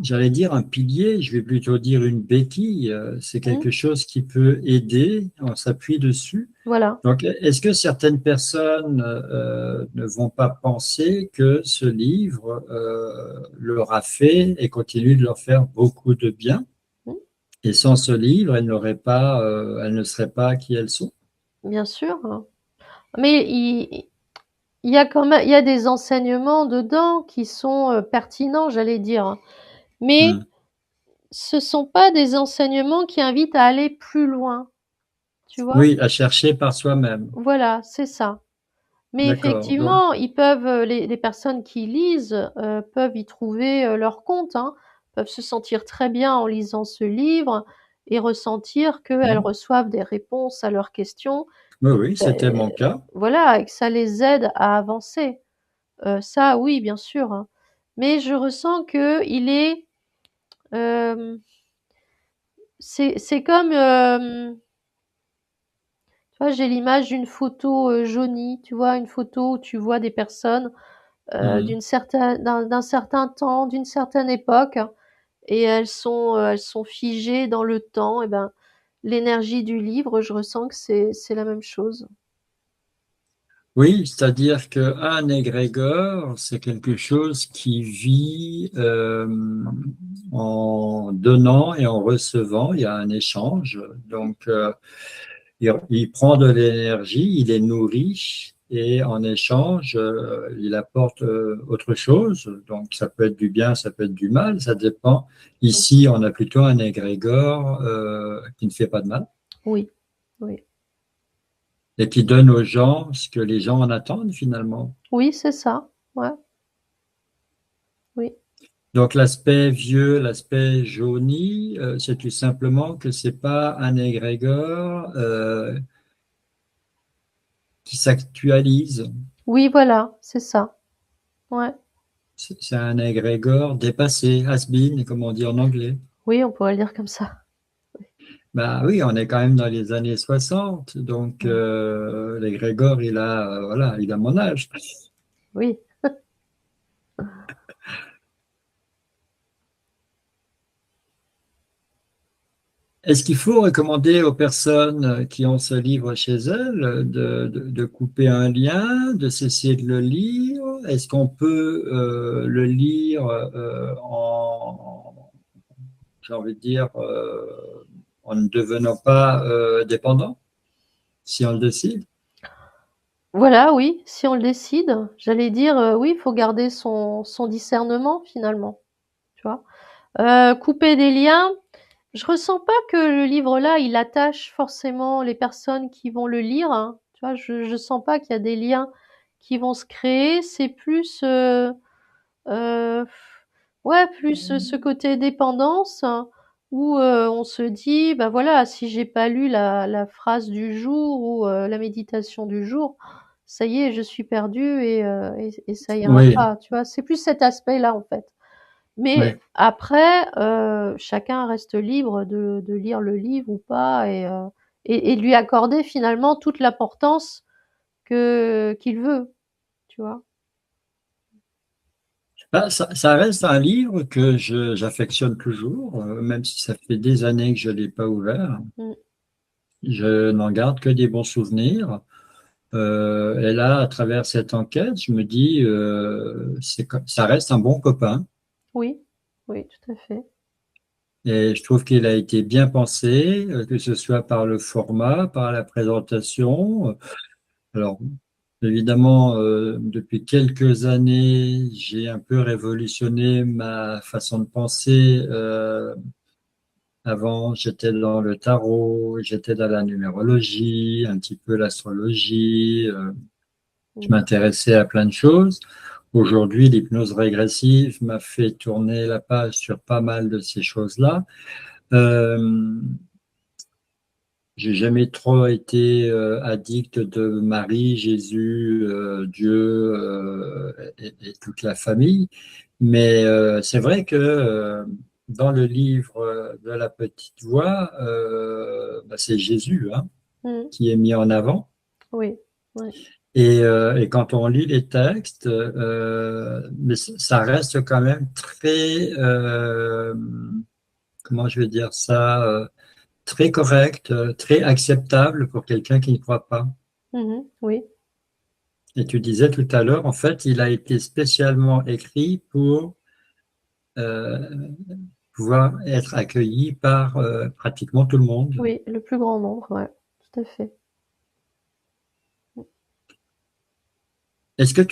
Speaker 1: j'allais dire un pilier, je vais plutôt dire une béquille. C'est
Speaker 2: Hmm.
Speaker 1: quelque chose qui peut aider, on s'appuie dessus.
Speaker 2: Voilà.
Speaker 1: Donc, est-ce que certaines personnes ne vont pas penser que ce livre leur a fait et continue de leur faire beaucoup de bien?
Speaker 2: Hmm.
Speaker 1: Et sans ce livre, elles ne seraient pas qui elles sont.
Speaker 2: Bien sûr, hein. Mais il y a quand même, il y a des enseignements dedans qui sont pertinents, j'allais dire, hein. Mais
Speaker 1: Hmm.
Speaker 2: ce sont pas des enseignements qui invitent à aller plus loin, tu vois?
Speaker 1: Oui, à chercher par soi-même.
Speaker 2: Voilà, c'est ça. Mais
Speaker 1: D'accord. Donc,
Speaker 2: effectivement, ils peuvent, les personnes qui lisent peuvent y trouver leur compte, hein, peuvent se sentir très bien en lisant ce livre et ressentir qu'elles
Speaker 1: hmm.
Speaker 2: reçoivent des réponses à leurs questions,
Speaker 1: Oui,
Speaker 2: et
Speaker 1: oui, c'était mon cas.
Speaker 2: voilà, et que ça les aide à avancer. Ça, oui, bien sûr, hein. Mais je ressens que il est, euh, c'est comme, tu vois, j'ai l'image d'une photo jaunie, tu vois, une photo où tu vois des personnes
Speaker 1: Hmm.
Speaker 2: d'un certain temps, d'une certaine époque, et elles sont figées dans le temps. Et ben, l'énergie du livre, je ressens que c'est la même chose.
Speaker 1: Oui, c'est-à-dire qu'un égrégore, c'est quelque chose qui vit en donnant et en recevant. Il y a un échange. Donc, il prend de l'énergie, il est nourri et en échange, il apporte autre chose. Donc, ça peut être du bien, ça peut être du mal, ça dépend. Ici, on a plutôt un égrégore qui ne fait pas de mal
Speaker 2: Oui, oui,
Speaker 1: et qui donne aux gens ce que les gens en attendent finalement.
Speaker 2: oui, c'est ça. Ouais, oui,
Speaker 1: Donc l'aspect vieux, l'aspect jauni, c'est tout simplement que c'est pas un égrégore qui s'actualise.
Speaker 2: oui, voilà, c'est ça. Ouais,
Speaker 1: C'est un égrégore dépassé, has-been, comme on dit en anglais.
Speaker 2: oui, on pourrait le dire comme ça.
Speaker 1: Bah oui, on est quand même dans les années 60, donc
Speaker 2: Mm.
Speaker 1: l'égrégore, voilà, il a mon âge.
Speaker 2: Oui,
Speaker 1: Est-ce qu'il faut recommander aux personnes qui ont ce livre chez elles de couper un lien, de cesser de le lire? Est-ce qu'on peut le lire j'ai envie de dire, en ne devenant pas dépendant, si on le décide?
Speaker 2: voilà, oui, si on le décide, j'allais dire, oui, il faut garder son discernement finalement, tu vois. Couper des liens, je ressens pas que le livre-là, il attache forcément les personnes qui vont le lire, hein. Tu vois, je sens pas qu'il y a des liens qui vont se créer. C'est plus, euh, ouais, plus ce côté dépendance, hein, où on se dit, bah voilà, si j'ai pas lu la phrase du jour ou la méditation du jour, ça y est, je suis perdue et ça ira
Speaker 1: Oui,
Speaker 2: pas. Tu vois, c'est plus cet aspect-là en fait. Mais
Speaker 1: oui.
Speaker 2: après, chacun reste libre de lire le livre ou pas et de lui accorder finalement toute l'importance que qu'il veut, tu vois?
Speaker 1: Bah, ça reste un livre que j'affectionne toujours, même si ça fait des années que je ne l'ai pas ouvert.
Speaker 2: Mmh.
Speaker 1: Je n'en garde que des bons souvenirs. Et là, à travers cette enquête, je me dis, ça reste un bon copain.
Speaker 2: Oui, oui, tout à fait.
Speaker 1: Et je trouve qu'il a été bien pensé, que ce soit par le format, par la présentation. Alors, évidemment, depuis quelques années, j'ai un peu révolutionné ma façon de penser. Avant, j'étais dans le tarot, j'étais dans la numérologie, un petit peu l'astrologie. Je
Speaker 2: Mmh.
Speaker 1: m'intéressais à plein de choses. Aujourd'hui, l'hypnose régressive m'a fait tourner la page sur pas mal de ces choses-là. Euh, j'ai jamais trop été addict de Marie, Jésus, Dieu et toute la famille. Mais c'est vrai que dans le livre de la petite voix, bah, c'est Jésus hein,
Speaker 2: Mmh.
Speaker 1: qui est mis en avant.
Speaker 2: Oui, ouais.
Speaker 1: Et quand on lit les textes, mais ça reste quand même très, comment je vais dire ça, très correct, très acceptable pour quelqu'un qui ne croit pas.
Speaker 2: Mmh. Oui,
Speaker 1: Et tu disais tout à l'heure, en fait, il a été spécialement écrit pour euh, pouvoir être accueilli par pratiquement tout le monde.
Speaker 2: oui, le plus grand nombre, ouais, tout à fait.
Speaker 1: Est-ce que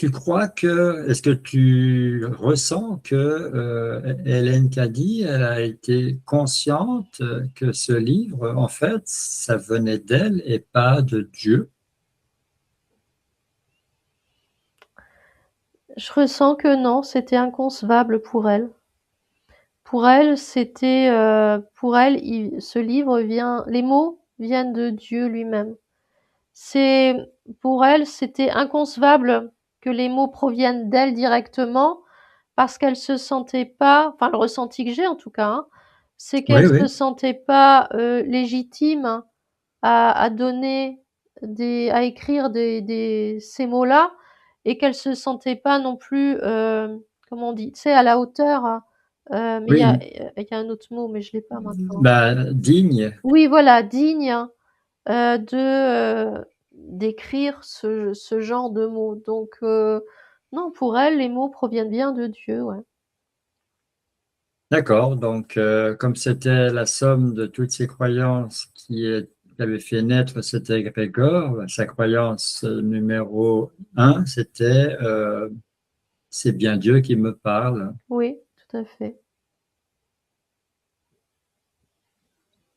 Speaker 1: tu ressens que Hélène Caddy, elle a été consciente que ce livre, en fait, ça venait d'elle et pas de Dieu?
Speaker 2: Je ressens que non, c'était inconcevable pour elle. Pour elle, pour elle, ce livre vient, les mots viennent de Dieu lui-même. C'est, pour elle, c'était inconcevable que les mots proviennent d'elle directement parce qu'elle se sentait pas, enfin le ressenti que j'ai en tout cas, hein, c'est
Speaker 1: Oui,
Speaker 2: qu'elle se
Speaker 1: oui.
Speaker 2: sentait pas légitime à écrire ces mots-là et qu'elle se sentait pas non plus, comment on dit, tu sais, à la hauteur, hein, mais
Speaker 1: Oui,
Speaker 2: il y a un autre mot, mais je l'ai pas maintenant.
Speaker 1: bah, digne.
Speaker 2: Oui, voilà, digne d'écrire ce genre de mots. Donc, non, pour elle, les mots proviennent bien de Dieu, ouais.
Speaker 1: D'accord. Donc, comme c'était la somme de toutes ces croyances qui avait fait naître cet égrégore, sa croyance numéro un, c'était c'est bien Dieu qui me parle.
Speaker 2: Oui, tout à fait.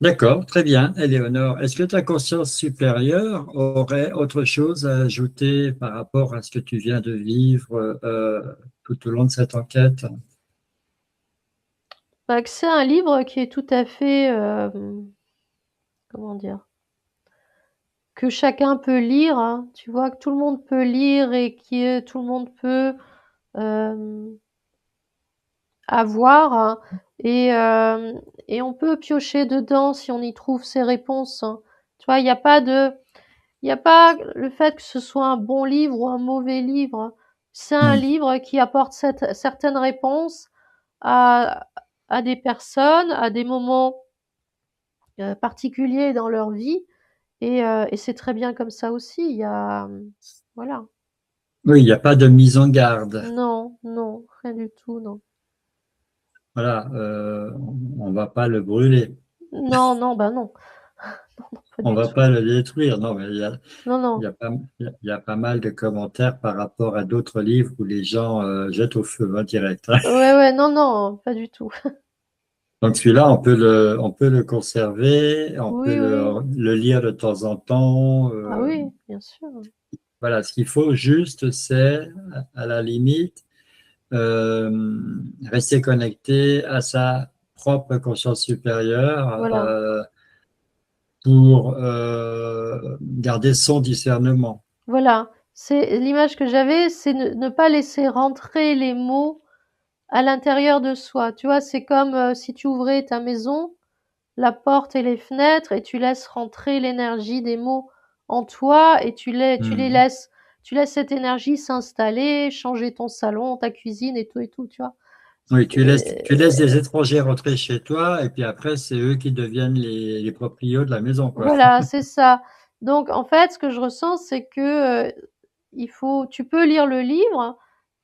Speaker 1: D'accord, très bien. Éléonore, est-ce que ta conscience supérieure aurait autre chose à ajouter par rapport à ce que tu viens de vivre tout au long de cette enquête?
Speaker 2: Bah, que c'est un livre qui est tout à fait, comment dire? Que chacun peut lire, hein, tu vois? Que tout le monde peut lire et tout le monde peut, hem, avoir, hein, et hem et on peut piocher dedans si on y trouve ses réponses, hein. Tu vois? Il y a pas le fait que ce soit un bon livre ou un mauvais livre. C'est un
Speaker 1: Hmm.
Speaker 2: livre qui apporte certaines réponses à des personnes, à des moments, particuliers dans leur vie et c'est très bien comme ça aussi. Voilà.
Speaker 1: Oui, il n'y a pas de mise en garde.
Speaker 2: Non, non, rien du tout, non.
Speaker 1: Voilà, on va pas le brûler,
Speaker 2: Non, non, bah, non. Non, non, pas
Speaker 1: on
Speaker 2: du
Speaker 1: va
Speaker 2: tout.
Speaker 1: pas le détruire. Non, mais
Speaker 2: Non, non.
Speaker 1: il y a pas mal de commentaires par rapport à d'autres livres où les gens jettent au feu hein, direct. Hein.
Speaker 2: Ouais, ouais, non, non, pas du tout.
Speaker 1: Donc celui-là, on peut le conserver, on peut
Speaker 2: Oui, oui.
Speaker 1: le lire de temps en temps.
Speaker 2: Ah oui, bien sûr.
Speaker 1: Voilà, ce qu'il faut juste, c'est, à la limite, rester connecté à sa propre conscience supérieure
Speaker 2: Voilà.
Speaker 1: pour garder son discernement.
Speaker 2: Voilà. C'est l'image que j'avais, c'est ne pas laisser rentrer les mots à l'intérieur de soi. Tu vois, c'est comme si tu ouvrais ta maison, la porte et les fenêtres, et tu laisses rentrer l'énergie des mots en toi, et
Speaker 1: Mhm.
Speaker 2: tu laisses cette énergie s'installer, changer ton salon, ta cuisine et tout, tu vois.
Speaker 1: Oui, tu laisses
Speaker 2: C'est-
Speaker 1: des étrangers rentrer chez toi et puis après, c'est eux qui deviennent les proprios de la maison, quoi.
Speaker 2: Voilà, c'est ça. Donc, en fait, ce que je ressens, c'est que tu peux lire le livre,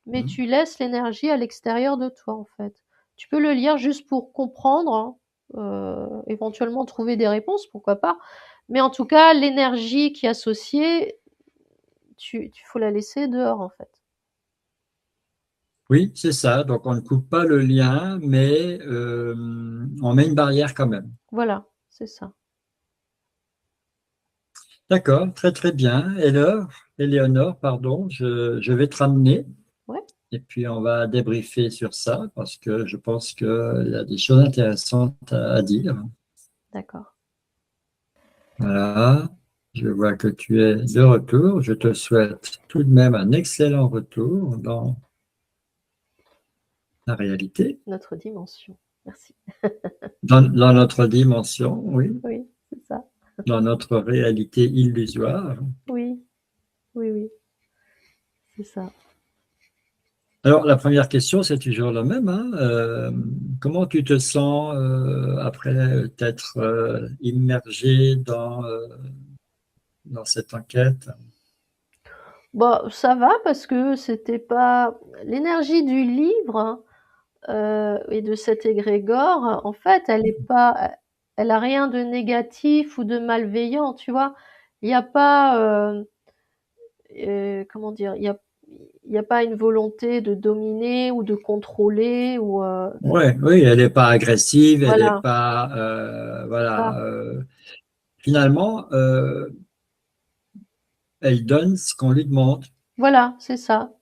Speaker 2: mais
Speaker 1: Mhm.
Speaker 2: tu laisses l'énergie à l'extérieur de toi, en fait. Tu peux le lire juste pour comprendre, hein, éventuellement trouver des réponses, pourquoi pas. Mais en tout cas, l'énergie qui est associée, tu faut la laisser dehors, en fait.
Speaker 1: Oui, c'est ça. Donc, on ne coupe pas le lien, mais on met une barrière quand même.
Speaker 2: Voilà, c'est ça.
Speaker 1: D'accord, très très bien. Éléonore, pardon, je vais te ramener
Speaker 2: Ouais,
Speaker 1: et puis on va débriefer sur ça parce que je pense qu'il y a des choses intéressantes à dire.
Speaker 2: d'accord.
Speaker 1: Voilà, je vois que tu es de retour. Je te souhaite tout de même un excellent retour dans la réalité,
Speaker 2: Notre dimension. Merci.
Speaker 1: dans notre dimension, oui,
Speaker 2: Oui, c'est ça.
Speaker 1: dans notre réalité illusoire.
Speaker 2: Oui, oui, oui, c'est ça.
Speaker 1: Alors, la première question, c'est toujours la même, hein. Comment tu te sens après t'être immergé dans cette enquête?
Speaker 2: Bon, ça va parce que c'était pas l'énergie du livre, et de cet égrégore, en fait, elle a rien de négatif ou de malveillant, tu vois? Il y a pas, comment dire? Il y a pas une volonté de dominer ou de contrôler ou,
Speaker 1: Ouais, oui, elle n'est pas agressive, elle n'est
Speaker 2: voilà,
Speaker 1: pas,
Speaker 2: c'est
Speaker 1: voilà.
Speaker 2: ça.
Speaker 1: Finalement, elle donne ce qu'on lui demande.
Speaker 2: Voilà, c'est ça.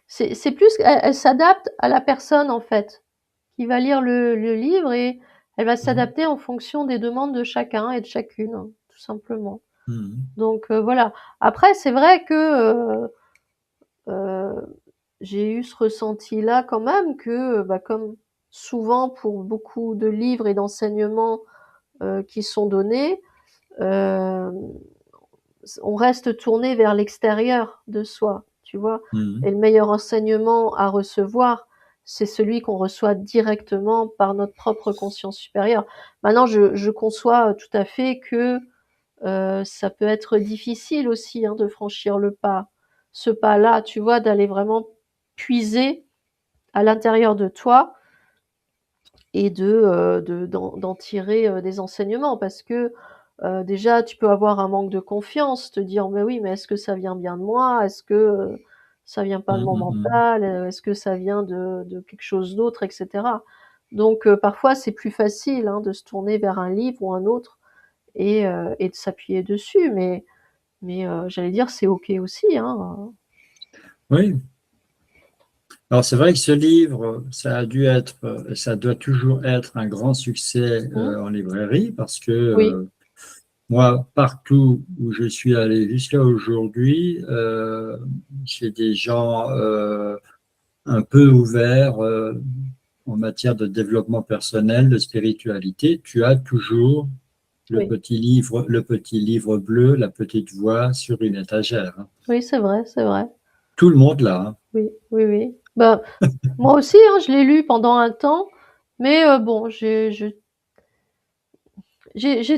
Speaker 2: C'est plus elle s'adapte à la personne, en fait, qui va lire le livre, et elle va
Speaker 1: Mhm.
Speaker 2: s'adapter en fonction des demandes de chacun et de chacune, hein, tout simplement.
Speaker 1: Mhm.
Speaker 2: Donc voilà. Après, c'est vrai que j'ai eu ce ressenti-là quand même que, bah, comme souvent pour beaucoup de livres et d'enseignements qui sont donnés, euh, on reste tourné vers l'extérieur de soi, tu vois. Et
Speaker 1: Mhm.
Speaker 2: le meilleur enseignement à recevoir, c'est celui qu'on reçoit directement par notre propre conscience supérieure. Maintenant, je conçois tout à fait que ça peut être difficile aussi, hein, de franchir le pas. Ce pas-là, tu vois, d'aller vraiment puiser à l'intérieur de toi et d'en tirer des enseignements, parce que déjà tu peux avoir un manque de confiance, te dire mais oui, mais est-ce que ça vient bien de moi, est-ce que ça vient pas de mon
Speaker 1: Mhm.
Speaker 2: mental, est-ce que ça vient de quelque chose d'autre, etc. Donc parfois c'est plus facile, hein, de se tourner vers un livre ou un autre et de s'appuyer dessus, mais j'allais dire c'est ok aussi, hein.
Speaker 1: Oui. Alors, c'est vrai que ce livre, ça a dû être, ça doit toujours être un grand succès
Speaker 2: Hmm.
Speaker 1: en librairie parce que
Speaker 2: Oui,
Speaker 1: moi, partout où je suis allé jusqu'à aujourd'hui, j'ai des gens un peu ouverts en matière de développement personnel, de spiritualité. Tu as toujours
Speaker 2: oui,
Speaker 1: le petit livre bleu, la petite voix sur une étagère, hein.
Speaker 2: oui, c'est vrai, c'est vrai.
Speaker 1: Tout le monde l'a, hein.
Speaker 2: Oui, oui, oui. Bah, moi aussi, hein, je l'ai lu pendant un temps, mais bon, j'ai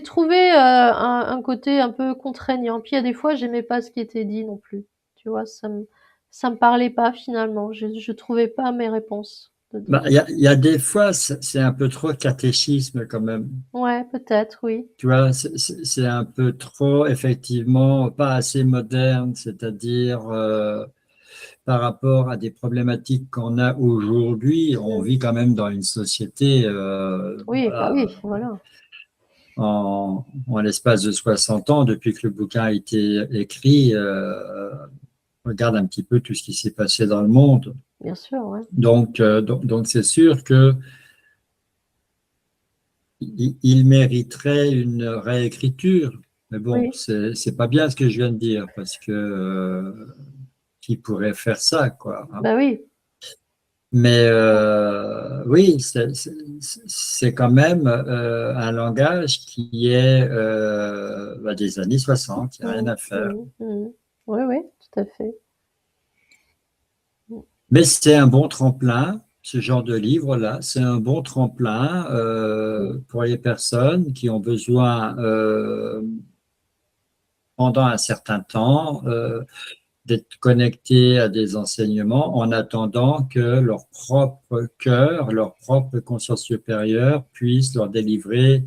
Speaker 2: trouvé un côté un peu contraignant. Puis il y a des fois, j'aimais pas ce qui était dit non plus. Tu vois, ça me parlait pas finalement. Je trouvais pas mes réponses
Speaker 1: Bah,
Speaker 2: dedans.
Speaker 1: il y a des fois, c'est un peu trop catéchisme quand même.
Speaker 2: Ouais, peut-être, oui.
Speaker 1: Tu vois, c'est un peu trop, effectivement, pas assez moderne, c'est-à-dire par rapport à des problématiques qu'on a aujourd'hui, on
Speaker 2: Mm.
Speaker 1: vit quand même dans une société,
Speaker 2: Oui, bah
Speaker 1: voilà,
Speaker 2: oui, voilà.
Speaker 1: en l'espace de 60 ans, depuis que le bouquin a été écrit, regarde un petit peu tout ce qui s'est passé dans le monde.
Speaker 2: Bien sûr, ouais.
Speaker 1: Donc c'est sûr que il mériterait une réécriture. Mais bon,
Speaker 2: Oui.
Speaker 1: c'est pas bien ce que je viens de dire, parce que qui pourrait faire ça, quoi, hein.
Speaker 2: Bah oui.
Speaker 1: Mais oui, c'est quand même un langage qui est des années 60, il n'y a rien
Speaker 2: Mmh,
Speaker 1: à faire.
Speaker 2: mmh, mmh. Oui, oui, tout à fait. Mmh.
Speaker 1: Mais c'est un bon tremplin, ce genre de livre-là, c'est un bon tremplin
Speaker 2: Mmh.
Speaker 1: pour les personnes qui ont besoin, pendant un certain temps, d'être connectées à des enseignements en attendant que leur propre cœur, leur propre conscience supérieure puisse leur délivrer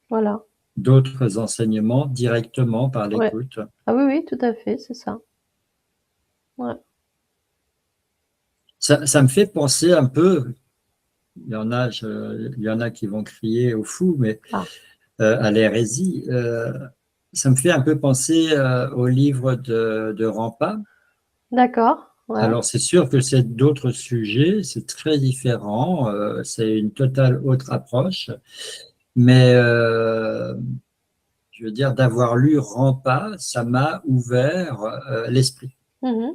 Speaker 2: Voilà.
Speaker 1: d'autres enseignements directement par
Speaker 2: Ouais.
Speaker 1: l'écoute.
Speaker 2: Ah oui, oui, tout à fait, c'est ça. Ouais.
Speaker 1: Ça me fait penser un peu, il y en a qui vont crier au fou, mais
Speaker 2: Ah,
Speaker 1: à l'hérésie. Ça me fait un peu penser au livre de Rampa.
Speaker 2: d'accord, ouais.
Speaker 1: Alors, c'est sûr que c'est d'autres sujets, c'est très différent, c'est une totale autre approche, mais je veux dire, d'avoir lu Rampa, ça m'a ouvert l'esprit.
Speaker 2: Mmh.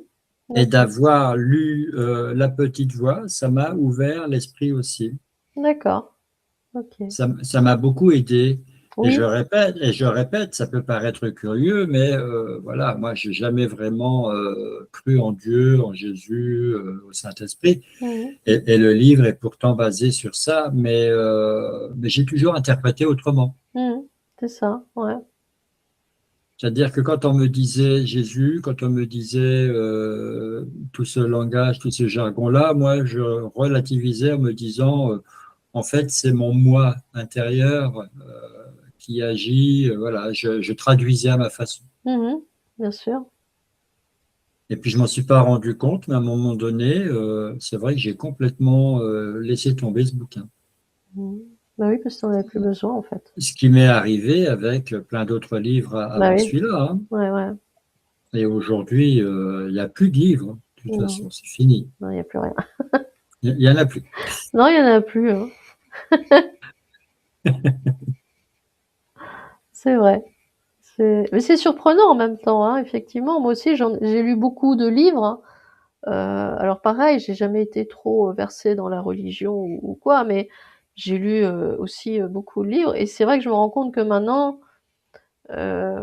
Speaker 1: Et
Speaker 2: D'accord,
Speaker 1: d'avoir lu La Petite Voix, ça m'a ouvert l'esprit aussi.
Speaker 2: d'accord, OK.
Speaker 1: Ça m'a beaucoup aidé.
Speaker 2: Oui.
Speaker 1: Et je répète, ça peut paraître curieux, mais voilà, moi, j'ai jamais vraiment cru en Dieu, en Jésus, au Saint-Esprit.
Speaker 2: Mmh.
Speaker 1: Et le livre est pourtant basé sur ça, mais j'ai toujours interprété autrement.
Speaker 2: Mmh. C'est ça, ouais.
Speaker 1: C'est-à-dire que quand on me disait Jésus, quand on me disait tout ce langage, tout ce jargon-là, moi, je relativisais en me disant, en fait, c'est mon moi intérieur qui agit. Voilà, je traduisais à ma façon.
Speaker 2: Mmh. Bien sûr.
Speaker 1: Et puis, je m'en suis pas rendu compte, mais à un moment donné, c'est vrai que j'ai complètement laissé tomber ce bouquin.
Speaker 2: Mmh. Bah oui, parce qu'on avait plus besoin, en fait.
Speaker 1: Ce qui m'est arrivé avec plein d'autres livres
Speaker 2: Bah
Speaker 1: avant
Speaker 2: oui,
Speaker 1: celui-là, hein.
Speaker 2: ouais, ouais.
Speaker 1: Et aujourd'hui, il n'y a plus de livres. De toute
Speaker 2: Non,
Speaker 1: façon, c'est fini.
Speaker 2: non, il y a plus rien.
Speaker 1: Il n'y en a plus.
Speaker 2: Non, il y en a plus, hein. C'est vrai. Mais c'est surprenant en même temps, hein, effectivement. Moi aussi, j'ai lu beaucoup de livres, hein. Alors pareil, j'ai jamais été trop versée dans la religion ou quoi, mais j'ai lu aussi beaucoup de livres. Et c'est vrai que je me rends compte que maintenant, euh,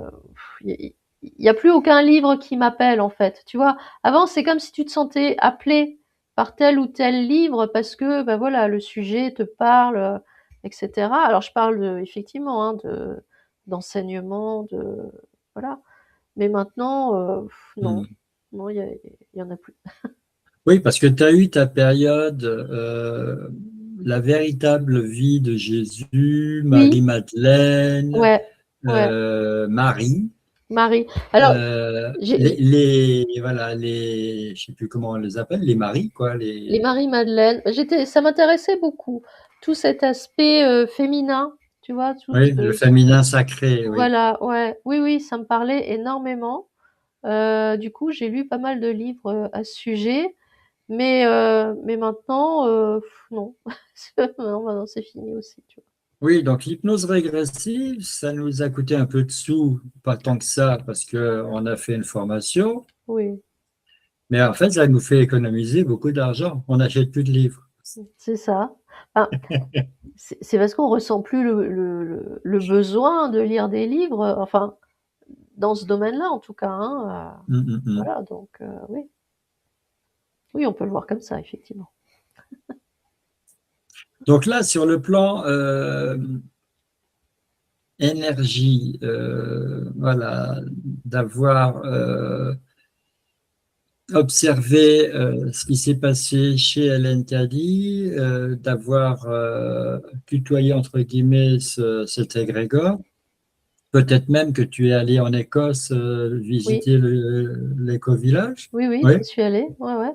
Speaker 2: il y a plus aucun livre qui m'appelle en fait. Tu vois, avant c'est comme si tu te sentais appelé par tel ou tel livre parce que ben voilà le sujet te parle, etc. Alors je parle effectivement hein, d'enseignement, voilà. Mais maintenant, non,
Speaker 1: Hmm.
Speaker 2: non, il y en a plus.
Speaker 1: Oui, parce que tu as eu ta période, la véritable vie de Jésus,
Speaker 2: Oui,
Speaker 1: Marie-Madeleine,
Speaker 2: ouais, ouais,
Speaker 1: Marie,
Speaker 2: Marie. Alors, j'ai
Speaker 1: voilà, je sais plus comment on les appelle, les maris, quoi,
Speaker 2: les Marie-Madeleine, ça m'intéressait beaucoup. Tout cet aspect féminin, tu vois, tout
Speaker 1: oui, le féminin sacré, oui.
Speaker 2: voilà, ouais, oui, oui, ça me parlait énormément. Du coup, j'ai lu pas mal de livres à ce sujet, mais maintenant, non, non, maintenant c'est fini aussi, tu
Speaker 1: Oui, donc l'hypnose régressive, ça nous a coûté un peu de sous, pas tant que ça, parce qu'on a fait une formation,
Speaker 2: vois. Oui,
Speaker 1: mais en fait, ça nous fait économiser beaucoup d'argent. On n'achète plus de livres.
Speaker 2: c'est ça. Enfin, c'est parce qu'on ressent plus le besoin de lire des livres, enfin, dans ce domaine-là en tout cas, hein.
Speaker 1: Mm, mm, mm.
Speaker 2: Voilà, donc oui. Oui, on peut le voir comme ça, effectivement.
Speaker 1: Donc là, sur le plan énergie, voilà, d'avoir observé ce qui s'est passé chez Hélène Caddy, d'avoir tutoyé entre guillemets cet égrégore. Peut-être même que tu es allé en Écosse
Speaker 2: Oui,
Speaker 1: visiter l'éco-village.
Speaker 2: oui, oui,
Speaker 1: Oui,
Speaker 2: j'y suis allée, ouais, ouais.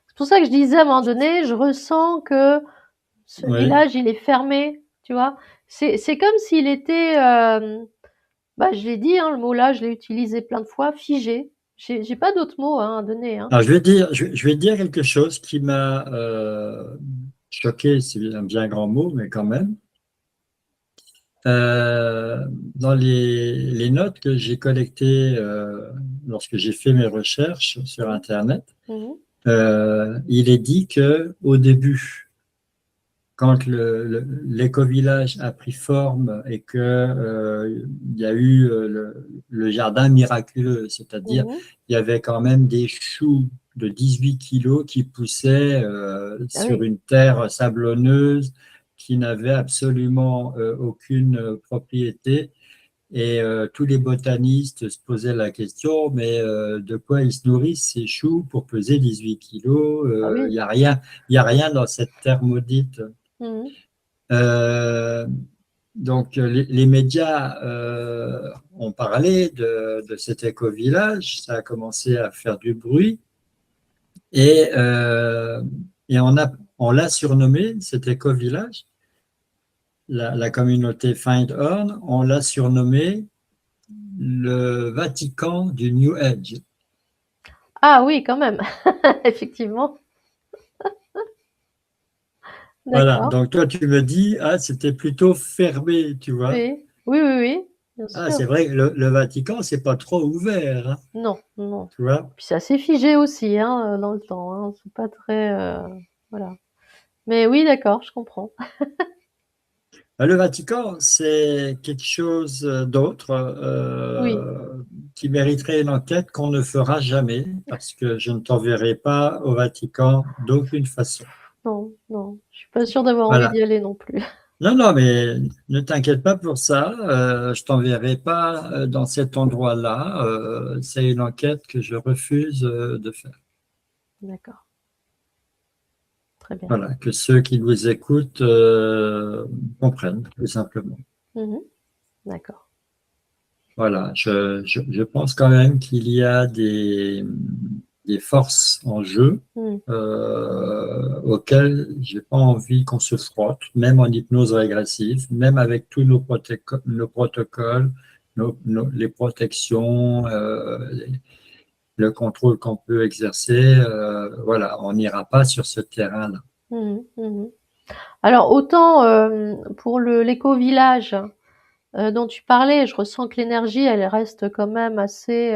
Speaker 2: C'est pour ça que je disais à un moment donné, je ressens que ce
Speaker 1: oui.
Speaker 2: village, il est fermé, tu vois? C'est comme s'il était, bah, je l'ai dit, hein, le mot là, je l'ai utilisé plein de fois, figé. J'ai pas d'autre mot, hein, à donner, hein.
Speaker 1: Alors, je vais dire quelque chose qui m'a choqué, c'est un bien grand mot, mais quand même. Dans les notes que j'ai collectées lorsque j'ai fait mes recherches sur
Speaker 2: Mmh.
Speaker 1: Internet,
Speaker 2: Mmh.
Speaker 1: il est dit que au début, quand l'éco-village a pris forme et que il y a eu le jardin miraculeux, c'est-à-dire
Speaker 2: Mmh.
Speaker 1: il y avait quand même des choux de 18 kilos qui poussaient
Speaker 2: Ah
Speaker 1: sur
Speaker 2: oui,
Speaker 1: une terre sablonneuse qui n'avait absolument aucune propriété. Et tous les botanistes se posaient la question, mais de quoi ils se nourrissent ces choux pour peser 18 kilos?
Speaker 2: ah
Speaker 1: Il
Speaker 2: oui.
Speaker 1: n'y a rien, il y a rien dans cette terre maudite.
Speaker 2: Mmh.
Speaker 1: Euh, donc les médias ont parlé de cet éco-village, ça a commencé à faire du bruit et, euh, et on l'a surnommé, cet éco-village, la communauté Findhorn, on l'a surnommé le Vatican du New Age.
Speaker 2: Ah oui, quand même, effectivement.
Speaker 1: Voilà,
Speaker 2: D'accord.
Speaker 1: donc toi tu me dis, ah, c'était plutôt fermé, tu vois.
Speaker 2: Oui. Oui, oui, oui, bien
Speaker 1: Ah,
Speaker 2: sûr.
Speaker 1: c'est vrai que le Vatican, c'est pas trop ouvert, hein,
Speaker 2: Non, non.
Speaker 1: tu vois.
Speaker 2: Puis c'est assez figé aussi, hein, dans le temps, hein. C'est pas très, voilà. Mais oui, d'accord, je comprends.
Speaker 1: Le Vatican, c'est quelque chose d'autre
Speaker 2: Oui.
Speaker 1: qui mériterait une enquête qu'on ne fera jamais, parce que je ne t'enverrai pas au Vatican d'aucune façon.
Speaker 2: Non, non, je suis pas sûre d'avoir envie
Speaker 1: Voilà.
Speaker 2: d'y aller non plus.
Speaker 1: Non, non, mais ne t'inquiète pas pour ça. Je t'enverrai pas dans cet endroit-là. C'est une enquête que je refuse de faire.
Speaker 2: D'accord, très bien.
Speaker 1: Voilà, que ceux qui nous écoutent comprennent, tout simplement.
Speaker 2: Mmh. D'accord.
Speaker 1: Voilà, je pense quand même qu'il y a des forces en jeu
Speaker 2: Mmh.
Speaker 1: auxquelles j'ai pas envie qu'on se frotte, même en hypnose régressive, même avec tous nos protocoles, les protections, le contrôle qu'on peut exercer. Voilà, on n'ira pas sur ce terrain-là.
Speaker 2: Mmh mh. Mmh. Alors autant, pour le l'éco-village, dont tu parlais, je ressens que l'énergie, elle reste quand même assez,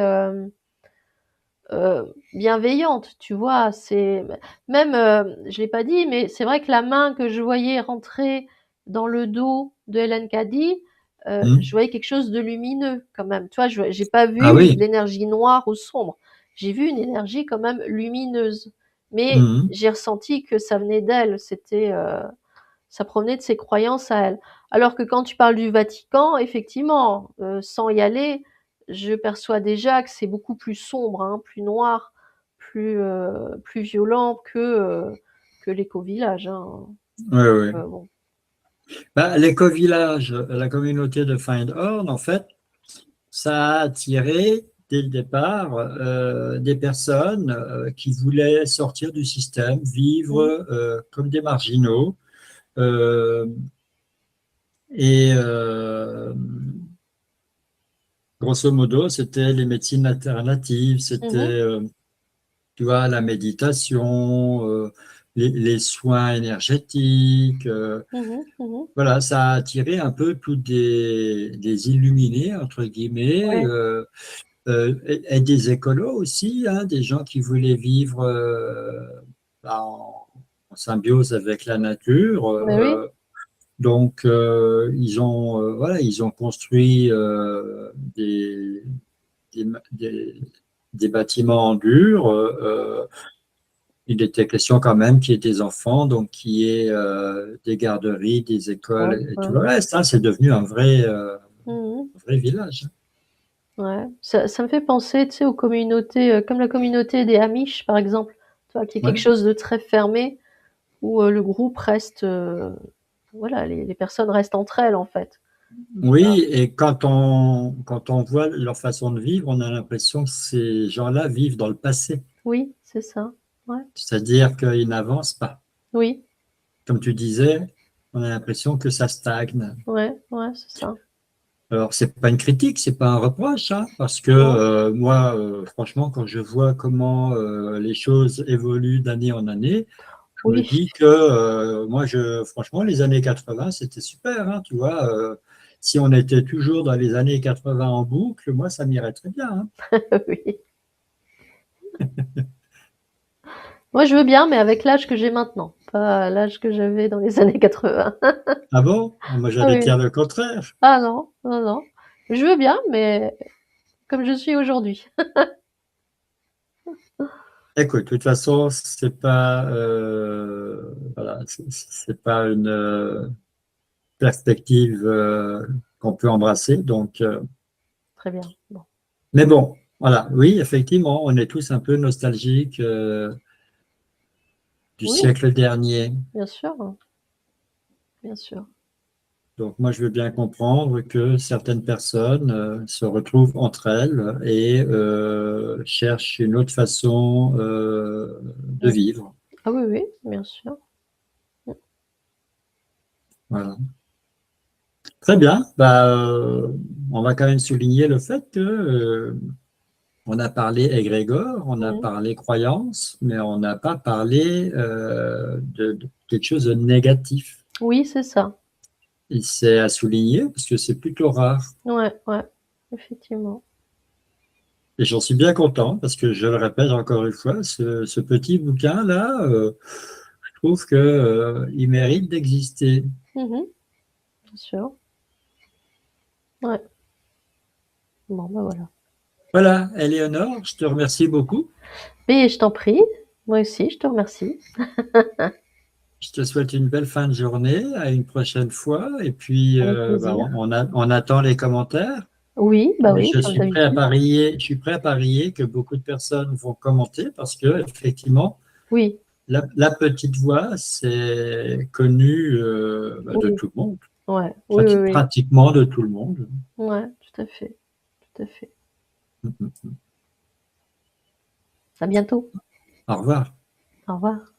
Speaker 2: bienveillante, tu vois? C'est même, je l'ai pas dit, mais c'est vrai que la main que je voyais rentrer dans le dos de Hélène Cady, je
Speaker 1: Hmm.
Speaker 2: voyais quelque chose de lumineux quand même. Tu vois? Je j'ai pas
Speaker 1: Ah
Speaker 2: vu de
Speaker 1: oui.
Speaker 2: l'énergie noire ou sombre. J'ai vu une énergie quand même lumineuse, mais
Speaker 1: Hmm.
Speaker 2: j'ai ressenti que ça venait d'elle. C'était, ça provenait de ses croyances à elle. Alors que quand tu parles du Vatican, effectivement, sans y aller, je perçois déjà que c'est beaucoup plus sombre, hein, plus noir, plus violent que l'éco-village, hein.
Speaker 1: Oui, oui.
Speaker 2: Bon.
Speaker 1: Bah, l'éco-village, la communauté de Findhorn, en fait, ça a attiré dès le départ des personnes qui voulaient sortir du système, vivre
Speaker 2: Mmh.
Speaker 1: comme des marginaux. Euh, et grosso modo, c'était les médecines alternatives, c'était,
Speaker 2: Mmh mh.
Speaker 1: tu vois, la méditation, les soins énergétiques.
Speaker 2: Mmh mh. Mmh.
Speaker 1: Voilà, ça a attiré un peu tous des illuminés, entre guillemets,
Speaker 2: Ouais.
Speaker 1: et des écolos aussi, hein, des gens qui voulaient vivre bah, en symbiose avec la nature.
Speaker 2: Bah oui.
Speaker 1: Donc, voilà, ils ont construit des, des- des bâtiments en dur. Il était question quand même qu'il y ait des enfants, donc qu'il y ait des garderies, des
Speaker 2: Ouais,
Speaker 1: écoles et tout
Speaker 2: ouais.
Speaker 1: le reste, hein. C'est devenu
Speaker 2: Mmh mh.
Speaker 1: un vrai village.
Speaker 2: Ouais. Ça me fait penser, tu sais, aux communautés, comme la communauté des Amish, par exemple, tu vois? Qui est quelque
Speaker 1: Ouais.
Speaker 2: chose de très fermé où, le groupe reste, voilà, les personnes restent entre elles, en fait.
Speaker 1: Oui, et quand on voit leur façon de vivre, on a l'impression que ces gens-là vivent dans le passé,
Speaker 2: Oui, c'est ça. Ouais.
Speaker 1: c'est-à-dire qu'ils n'avancent pas.
Speaker 2: Oui.
Speaker 1: Comme tu disais, on a l'impression que ça stagne.
Speaker 2: Ouais, ouais, c'est ça.
Speaker 1: Alors, c'est pas une critique, c'est pas un reproche, hein, parce que
Speaker 2: Non.
Speaker 1: moi, franchement, quand je vois comment les choses évoluent d'année en année, je me
Speaker 2: Oui.
Speaker 1: dis que moi, franchement, les années 80, c'était super, hein, tu vois. Si on était toujours dans les années 80 en boucle, moi, ça m'irait très bien, hein.
Speaker 2: Oui. Moi, je veux bien, mais avec l'âge que j'ai maintenant, pas l'âge que j'avais dans les années 80.
Speaker 1: Ah bon? Moi,
Speaker 2: Ah
Speaker 1: j'allais
Speaker 2: oui.
Speaker 1: dire le contraire.
Speaker 2: Ah non, non, non. Je veux bien, mais comme je suis aujourd'hui.
Speaker 1: Écoute, de toute façon, c'est pas, voilà, c'est pas une perspective qu'on peut embrasser. Donc,
Speaker 2: Très bien. Bon.
Speaker 1: mais bon, voilà, oui, effectivement, on est tous un peu nostalgiques du
Speaker 2: Oui,
Speaker 1: siècle dernier.
Speaker 2: bien sûr, hein, bien sûr.
Speaker 1: Donc, moi, je veux bien comprendre que certaines personnes se retrouvent entre elles et cherchent une autre façon de
Speaker 2: Mm.
Speaker 1: vivre.
Speaker 2: Ah oui, oui, bien sûr.
Speaker 1: Voilà. Très bien. Bah, on va quand même souligner le fait que on a parlé égrégore, on a
Speaker 2: Mm.
Speaker 1: parlé croyance, mais on n'a pas parlé de quelque chose de négatif.
Speaker 2: Oui, c'est ça.
Speaker 1: Et c'est à souligner parce que c'est plutôt rare.
Speaker 2: Ouais, ouais, effectivement.
Speaker 1: Et j'en suis bien content parce que je le répète encore une fois, ce petit bouquin-là, je trouve que, il mérite d'exister.
Speaker 2: Mhm, bien sûr. Ouais. Bon, ben voilà.
Speaker 1: Voilà, Éléonore, je te remercie beaucoup.
Speaker 2: Mais je t'en prie. Moi aussi, je te remercie.
Speaker 1: Je te souhaite une belle fin de journée, à une prochaine fois. Et puis,
Speaker 2: Avec
Speaker 1: bah,
Speaker 2: plaisir.
Speaker 1: on attend les commentaires.
Speaker 2: Oui, bah
Speaker 1: Mais
Speaker 2: oui,
Speaker 1: je
Speaker 2: comme
Speaker 1: suis prêt à
Speaker 2: d'habitude.
Speaker 1: parier, je suis prêt à parier que beaucoup de personnes vont commenter parce que, effectivement,
Speaker 2: Oui,
Speaker 1: la petite voix, c'est connu bah, de
Speaker 2: oui,
Speaker 1: tout le monde,
Speaker 2: ouais, oui, oui, oui.
Speaker 1: pratiquement de tout le monde.
Speaker 2: Ouais, tout à fait, tout à fait.
Speaker 1: Mhm.
Speaker 2: À bientôt.
Speaker 1: Au revoir.
Speaker 2: Au revoir.